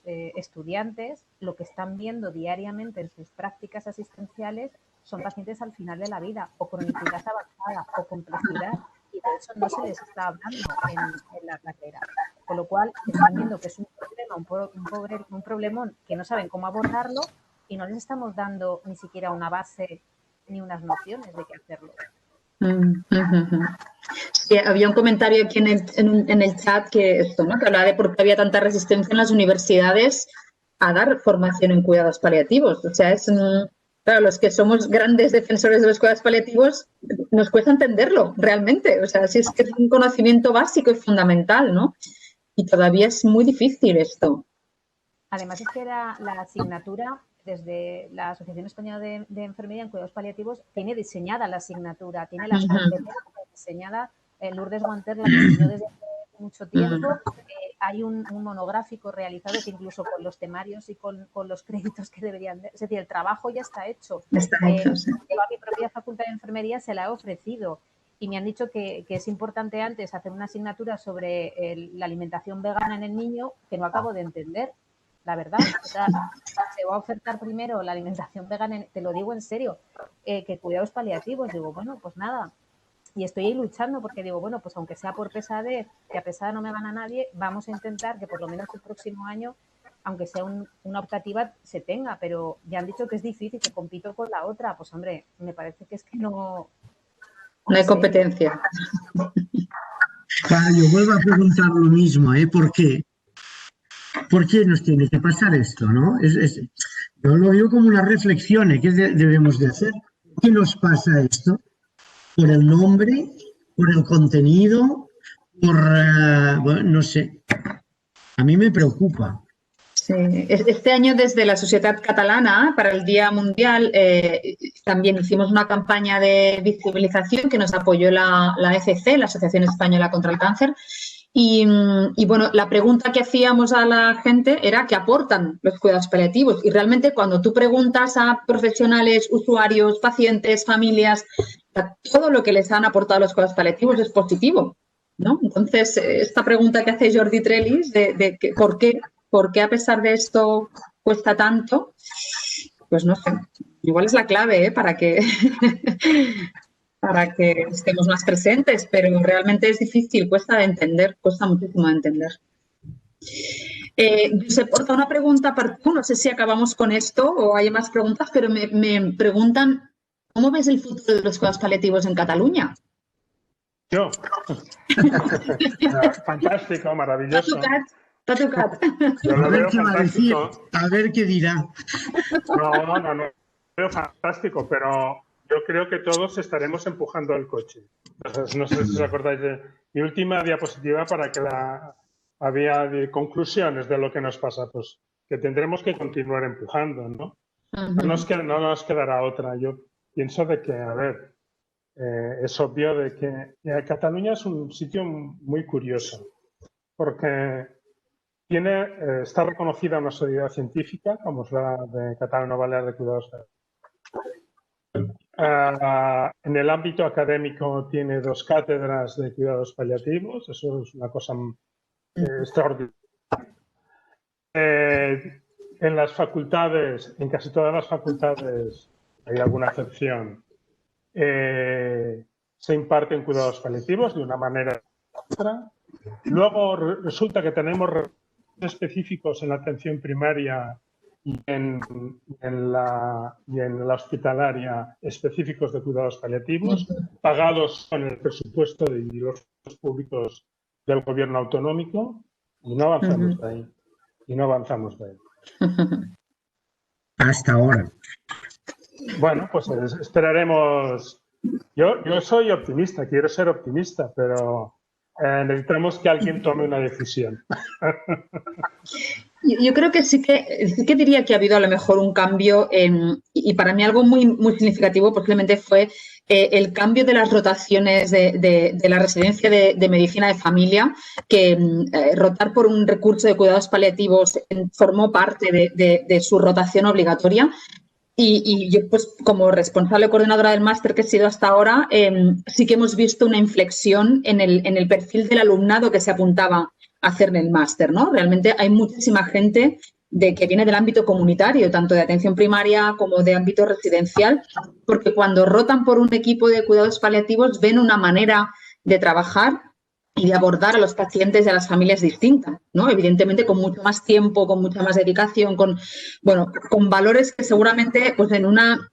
estudiantes lo que están viendo diariamente en sus prácticas asistenciales son pacientes al final de la vida o cronicidad avanzada o complejidad, y de eso no se les está hablando en la carrera. Con lo cual están viendo que es un problema, un problemón que no saben cómo abordarlo, y no les estamos dando ni siquiera una base ni unas nociones de qué hacerlo. Sí, había un comentario aquí en el chat que esto, ¿no? Que hablaba de por qué había tanta resistencia en las universidades a dar formación en cuidados paliativos. O sea, claro, los que somos grandes defensores de los cuidados paliativos nos cuesta entenderlo realmente. O sea, si es que es un conocimiento básico y fundamental, ¿no? Y todavía es muy difícil esto. Además es que la asignatura, desde la Asociación Española de Enfermería en Cuidados Paliativos, tiene diseñada la asignatura, tiene las competencias diseñadas. Lourdes Guanter la diseñó desde hace mucho tiempo. Hay un monográfico realizado que incluso con los temarios y con los créditos que deberían... Es decir, el trabajo ya está hecho. Está hecho, sí. Yo a mi propia facultad de enfermería se la he ofrecido y me han dicho que es importante antes hacer una asignatura sobre la alimentación vegana en el niño, que no acabo de entender. La verdad, o sea, se va a ofertar primero la alimentación vegana, te lo digo en serio, que cuidados paliativos. Digo, bueno, pues nada. Y estoy ahí luchando porque digo, bueno, pues aunque sea por pesadez, que a pesar no me gana nadie, vamos a intentar que por lo menos el próximo año, aunque sea una optativa, se tenga. Pero ya han dicho que es difícil, que compito con la otra. Pues hombre, me parece que es que no... No hay competencia. Claro, yo vuelvo a preguntar lo mismo, ¿eh? ¿Por qué? ¿Por qué nos tiene que pasar esto, no? Yo lo digo como una reflexión, ¿eh? ¿Qué debemos de hacer? ¿Por qué nos pasa esto? ¿Por el nombre? ¿Por el contenido? ¿Por, bueno, no sé? A mí me preocupa. Sí. Este año desde la Sociedad Catalana para el Día Mundial también hicimos una campaña de visibilización que nos apoyó la ECC, la Asociación Española contra el Cáncer. Y bueno, la pregunta que hacíamos a la gente era ¿qué aportan los cuidados paliativos? Y realmente cuando tú preguntas a profesionales, usuarios, pacientes, familias, todo lo que les han aportado los cuidados paliativos es positivo, ¿no? Entonces, esta pregunta que hace Jordi Trellis de ¿por qué a pesar de esto cuesta tanto? Pues no sé, igual es la clave para que estemos más presentes, pero realmente es difícil, cuesta muchísimo de entender. Se porta una pregunta para tú, no sé si acabamos con esto o hay más preguntas, pero me preguntan, ¿cómo ves el futuro de los cuidados paliativos en Cataluña? Yo. Fantástico, maravilloso. T'ha tocat. Yo lo veo qué va a decir, fantástico. a ver qué dirá. No, lo veo fantástico, pero yo creo que todos estaremos empujando el coche. Entonces, no sé si os acordáis de mi última diapositiva para que había de conclusiones de lo que nos pasa, pues que tendremos que continuar empujando, ¿no? No nos quedará otra. Yo pienso de que, a ver, es obvio de que Cataluña es un sitio muy curioso, porque está reconocida una sociedad científica, como es la de Catalano-Balear de Cuidados. En el ámbito académico tiene 2 cátedras de cuidados paliativos, eso es una cosa extraordinaria. En las facultades, en casi todas las facultades, hay alguna excepción, se imparten cuidados paliativos de una manera u otra. Luego resulta que tenemos específicos en la atención primaria y en la hospitalaria específicos de cuidados paliativos, pagados con el presupuesto de los públicos del gobierno autonómico, y no avanzamos de ahí. Hasta ahora. Bueno, pues esperaremos. Yo soy optimista, quiero ser optimista, pero necesitamos que alguien tome una decisión. Yo creo que sí que diría que ha habido a lo mejor un cambio y para mí algo muy, muy significativo posiblemente fue el cambio de las rotaciones de la residencia de medicina de familia, que rotar por un recurso de cuidados paliativos formó parte de su rotación obligatoria. Y yo, pues, como responsable coordinadora del máster que he sido hasta ahora, sí que hemos visto una inflexión en el perfil del alumnado que se apuntaba a hacer el máster, ¿no? Realmente hay muchísima gente que viene del ámbito comunitario, tanto de atención primaria como de ámbito residencial, porque cuando rotan por un equipo de cuidados paliativos ven una manera de trabajar y de abordar a los pacientes y a las familias distintas, ¿no? Evidentemente con mucho más tiempo, con mucha más dedicación, con valores que seguramente pues en una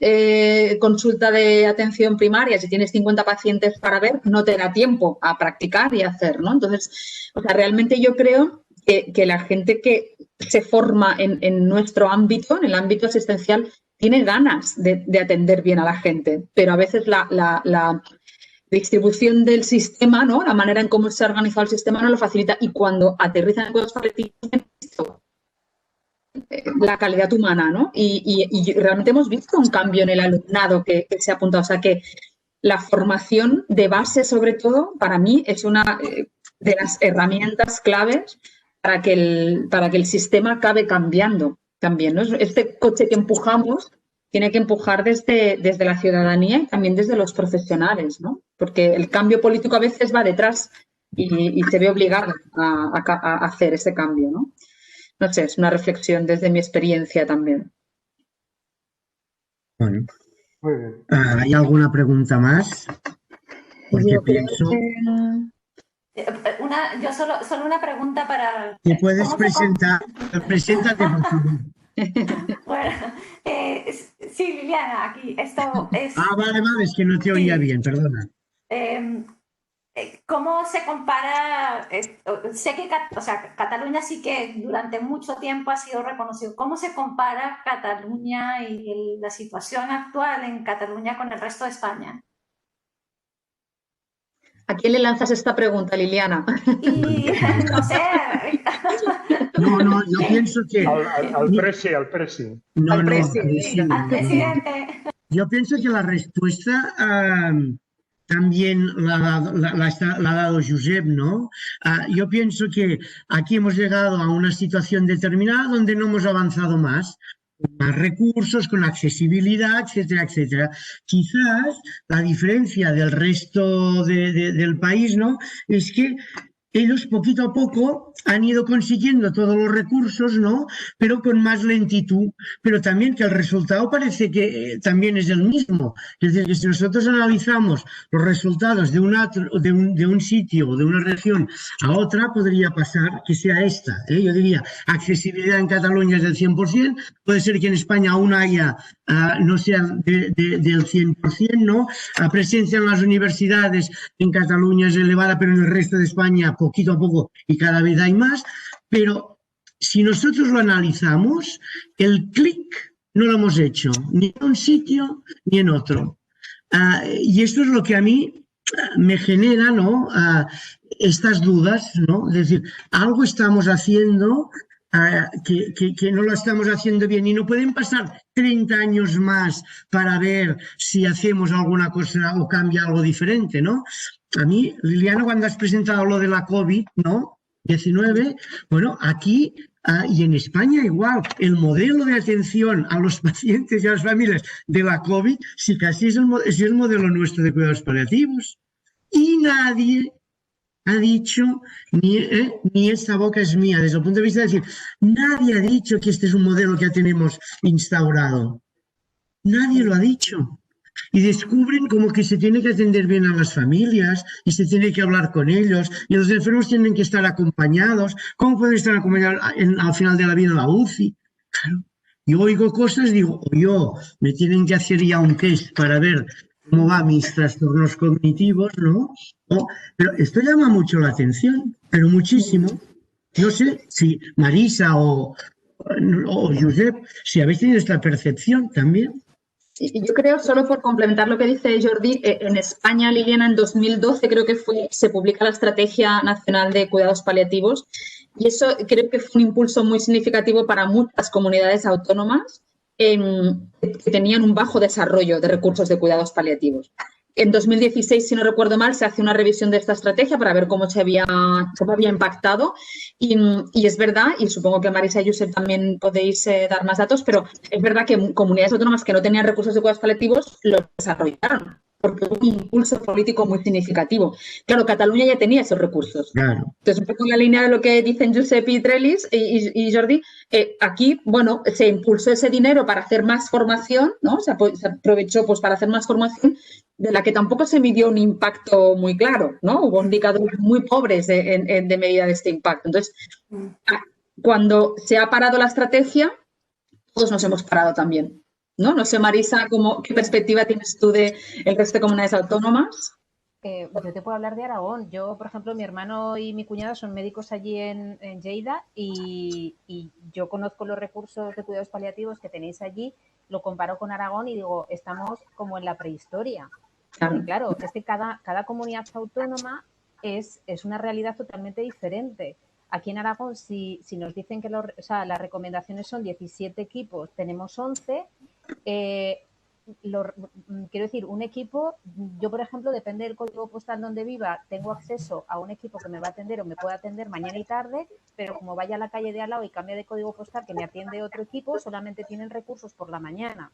consulta de atención primaria, si tienes 50 pacientes para ver, no te da tiempo a practicar y a hacer, ¿no? Entonces, o sea, realmente yo creo que la gente que se forma en nuestro ámbito, en el ámbito asistencial, tiene ganas de atender bien a la gente, pero a veces la distribución del sistema, ¿no? La manera en cómo se ha organizado el sistema no lo facilita, y cuando aterrizan en cuidados paliativos la calidad humana, ¿no? Y realmente hemos visto un cambio en el alumnado que se ha apuntado. O sea que la formación de base, sobre todo, para mí es una de las herramientas claves para que el sistema acabe cambiando también, ¿no? Este coche que empujamos tiene que empujar desde la ciudadanía y también desde los profesionales, ¿no? Porque el cambio político a veces va detrás y se ve obligado a hacer ese cambio, ¿no? No sé, es una reflexión desde mi experiencia también. Bueno. Muy bien. ¿Hay alguna pregunta más? Porque Yo pienso... Yo solo una pregunta para... ¿Te puedes presentar? Preséntate, por favor. Bueno, sí, Liliana, aquí esto es... Vale, es que no te oía bien, perdona. ¿Cómo se compara? Sé que Cataluña sí que durante mucho tiempo ha sido reconocido. ¿Cómo se compara Cataluña y la situación actual en Cataluña con el resto de España? ¿A quién le lanzas esta pregunta, Liliana? Y no sé. No, yo pienso que... Al presi. No, al presidente. Yo pienso que la respuesta también la ha dado Josep, ¿no? Yo pienso que aquí hemos llegado a una situación determinada donde no hemos avanzado más, con más recursos, con accesibilidad, etcétera, etcétera. Quizás la diferencia del resto del país, ¿no?, es que ellos poquito a poco han ido consiguiendo todos los recursos, ¿no?, pero con más lentitud, pero también que el resultado parece que también es el mismo. Es decir, que si nosotros analizamos los resultados de un sitio o de una región a otra, podría pasar que sea esta. Yo diría, accesibilidad en Cataluña es del 100%, puede ser que en España aún haya, no sea del 100%, ¿no? La presencia en las universidades en Cataluña es elevada, pero en el resto de España poquito a poco y cada vez hay más, pero si nosotros lo analizamos, el clic no lo hemos hecho ni en un sitio ni en otro. Y esto es lo que a mí me genera, ¿no?, estas dudas, ¿no? Es decir, algo estamos haciendo que no lo estamos haciendo bien, y no pueden pasar 30 años más para ver si hacemos alguna cosa o cambia algo diferente, ¿no? A mí, Liliana, cuando has presentado lo de la COVID, ¿no?, 19, bueno, aquí y en España igual, el modelo de atención a los pacientes y a las familias de la COVID sí casi es el modelo nuestro de cuidados paliativos. Y nadie ha dicho, ni esta boca es mía, desde el punto de vista de decir, nadie ha dicho que este es un modelo que ya tenemos instaurado. Nadie lo ha dicho. Y descubren como que se tiene que atender bien a las familias y se tiene que hablar con ellos, y los enfermos tienen que estar acompañados. ¿Cómo pueden estar acompañados al final de la vida en la UCI? Claro. Yo oigo cosas, digo, me tienen que hacer ya un test para ver cómo van mis trastornos cognitivos, ¿no? Pero esto llama mucho la atención, pero muchísimo. No sé si Marisa o Josep, si habéis tenido esta percepción también. Y yo creo, solo por complementar lo que dice Jordi, en España, Liliana, en 2012 creo que se publica la Estrategia Nacional de Cuidados Paliativos y eso creo que fue un impulso muy significativo para muchas comunidades autónomas que tenían un bajo desarrollo de recursos de cuidados paliativos. En 2016, si no recuerdo mal, se hace una revisión de esta estrategia para ver cómo había impactado y es verdad, y supongo que Marisa y Josep también podéis dar más datos, pero es verdad que comunidades autónomas que no tenían recursos de cuidados paliativos lo desarrollaron porque hubo un impulso político muy significativo. Claro, Cataluña ya tenía esos recursos. Claro. Entonces, un poco en la línea de lo que dicen Josep y Trellis y Jordi, aquí, bueno, se impulsó ese dinero para hacer más formación, ¿no? Se aprovechó pues, para hacer más formación, de la que tampoco se midió un impacto muy claro, ¿no? Hubo indicadores muy pobres de medida de este impacto. Entonces, cuando se ha parado la estrategia, todos nos hemos parado también. No sé, Marisa, ¿qué perspectiva tienes tú del resto de comunidades autónomas? Yo te puedo hablar de Aragón. Yo, por ejemplo, mi hermano y mi cuñada son médicos allí en Lleida y yo conozco los recursos de cuidados paliativos que tenéis allí, lo comparo con Aragón y digo, estamos como en la prehistoria. Porque, claro, es que cada comunidad autónoma es una realidad totalmente diferente. Aquí en Aragón, si nos dicen que las recomendaciones son 17 equipos, tenemos 11. Quiero decir, un equipo, yo por ejemplo, depende del código postal donde viva, tengo acceso a un equipo que me va a atender o me puede atender mañana y tarde, pero como vaya a la calle de al lado y cambia de código postal que me atiende otro equipo, solamente tienen recursos por la mañana.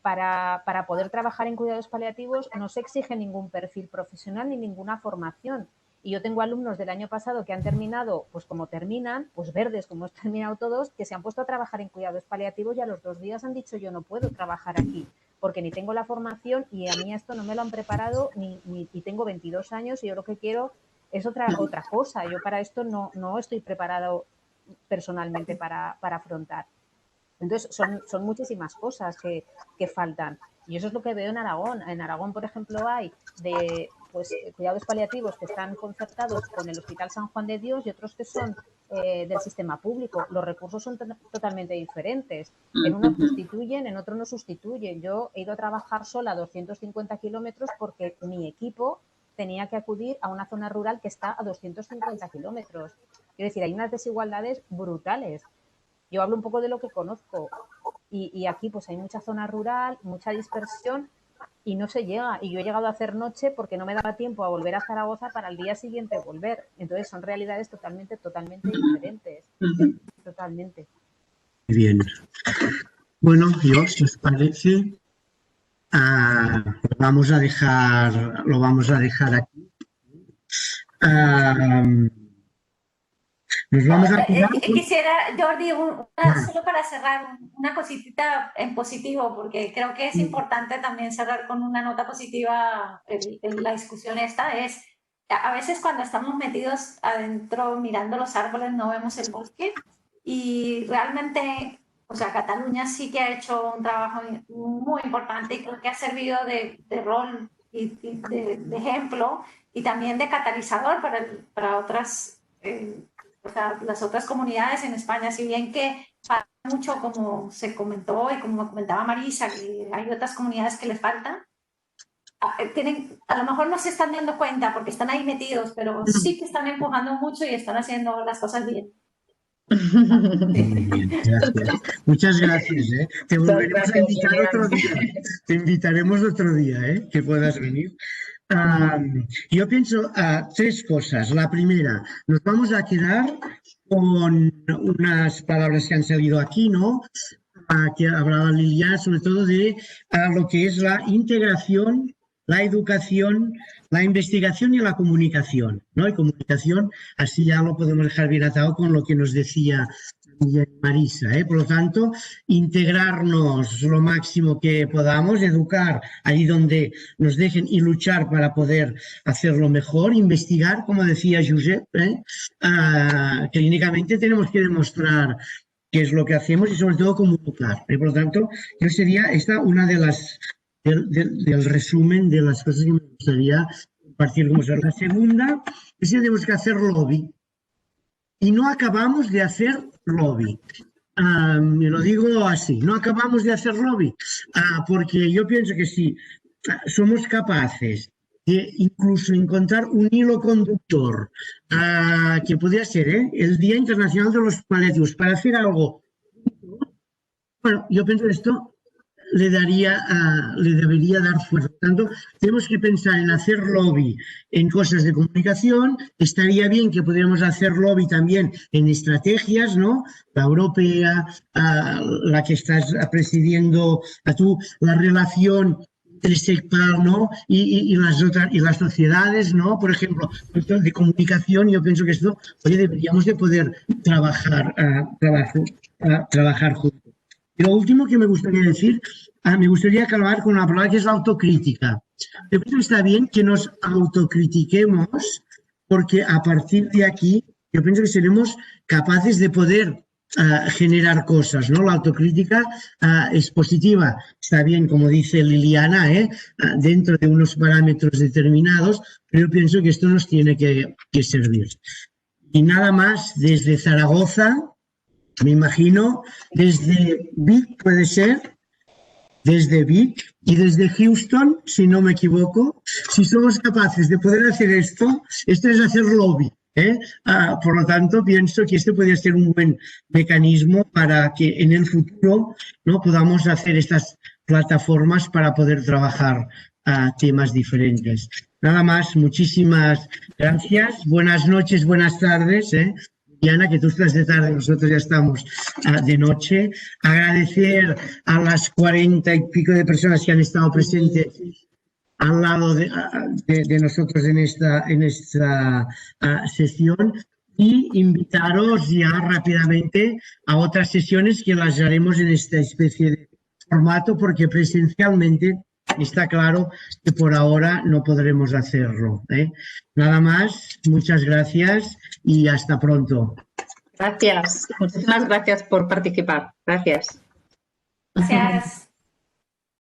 Para poder trabajar en cuidados paliativos no se exige ningún perfil profesional ni ninguna formación. Y yo tengo alumnos del año pasado que han terminado, pues como terminan, pues verdes, como hemos terminado todos, que se han puesto a trabajar en cuidados paliativos y a los 2 días han dicho yo no puedo trabajar aquí porque ni tengo la formación y a mí esto no me lo han preparado y tengo 22 años y yo lo que quiero es otra cosa. Yo para esto no estoy preparado personalmente para afrontar. Entonces, son muchísimas cosas que faltan. Y eso es lo que veo en Aragón. En Aragón, por ejemplo, hay cuidados paliativos que están concertados con el Hospital San Juan de Dios y otros que son del sistema público. Los recursos son totalmente diferentes. En uno sustituyen, en otro no sustituyen. Yo he ido a trabajar sola a 250 kilómetros porque mi equipo tenía que acudir a una zona rural que está a 250 kilómetros. Quiero decir, hay unas desigualdades brutales. Yo hablo un poco de lo que conozco y aquí pues hay mucha zona rural, mucha dispersión y no se llega. Y yo he llegado a hacer noche porque no me daba tiempo a volver a Zaragoza para el día siguiente volver. Entonces son realidades totalmente diferentes. Totalmente. Muy bien. Bueno, si os parece, lo vamos a dejar aquí. Nos vamos a quedar... Quisiera, Jordi, solo para cerrar, una cosita en positivo, porque creo que es importante también cerrar con una nota positiva en la discusión esta, es a veces cuando estamos metidos adentro mirando los árboles no vemos el bosque y realmente, o sea, Cataluña sí que ha hecho un trabajo muy importante y creo que ha servido de rol y de ejemplo y también de catalizador para otras... o sea, las otras comunidades en España, si bien que falta mucho, como se comentó y como comentaba Marisa, que hay otras comunidades que les faltan, a lo mejor no se están dando cuenta porque están ahí metidos, pero sí que están empujando mucho y están haciendo las cosas bien. Muy bien, gracias. Muchas gracias. Te volveremos a invitar otro día. Te invitaremos otro día, que puedas venir. Yo pienso 3 cosas. La primera, nos vamos a quedar con unas palabras que han salido aquí, ¿no? Que hablaba Liliana, sobre todo de lo que es la integración, la educación, la investigación y la comunicación, ¿no? Y comunicación, así ya lo podemos dejar bien atado con lo que nos decía Marisa, Por lo tanto, integrarnos lo máximo que podamos, educar ahí donde nos dejen y luchar para poder hacerlo mejor, investigar, como decía Josep, clínicamente tenemos que demostrar qué es lo que hacemos y sobre todo comunicar. Por lo tanto, yo sería esta una de las del resumen de las cosas que me gustaría compartir con vosotros. La segunda es que tenemos que hacer lobby. Y no acabamos de hacer lobby. me lo digo así, no acabamos de hacer lobby, porque yo pienso que si somos capaces de incluso encontrar un hilo conductor, que podría ser el Día Internacional de los Paliativos, para hacer algo. Bueno, yo pienso que esto le debería dar fuerza. Por tanto, tenemos que pensar en hacer lobby en cosas de comunicación. Estaría bien que pudiéramos hacer lobby también en estrategias, ¿no? La europea, la que estás presidiendo tú, la relación sector, ¿no? Y las sociedades, ¿no? Por ejemplo, de comunicación, yo pienso que esto, oye, deberíamos de poder trabajar juntos. Y lo último que me gustaría decir, me gustaría acabar con una palabra que es la autocrítica. Yo creo que está bien que nos autocritiquemos, porque a partir de aquí yo pienso que seremos capaces de poder generar cosas, ¿no? La autocrítica es positiva, está bien, como dice Liliana, dentro de unos parámetros determinados, pero yo pienso que esto nos tiene que servir. Y nada más, desde Zaragoza, me imagino, desde Vic, puede ser, desde Vic y desde Houston, si no me equivoco, si somos capaces de poder hacer esto es hacer lobby. Por lo tanto, pienso que este podría ser un buen mecanismo para que en el futuro, ¿no?, podamos hacer estas plataformas para poder trabajar temas diferentes. Nada más, muchísimas gracias. Buenas noches, buenas tardes. Diana, que tú estás de tarde, nosotros ya estamos de noche. Agradecer a las 40 y pico de personas que han estado presentes al lado de nosotros en esta sesión y invitaros ya rápidamente a otras sesiones que las haremos en esta especie de formato, porque presencialmente está claro que por ahora no podremos hacerlo. Nada más, muchas gracias y hasta pronto. Gracias, muchísimas gracias por participar. Gracias. Gracias.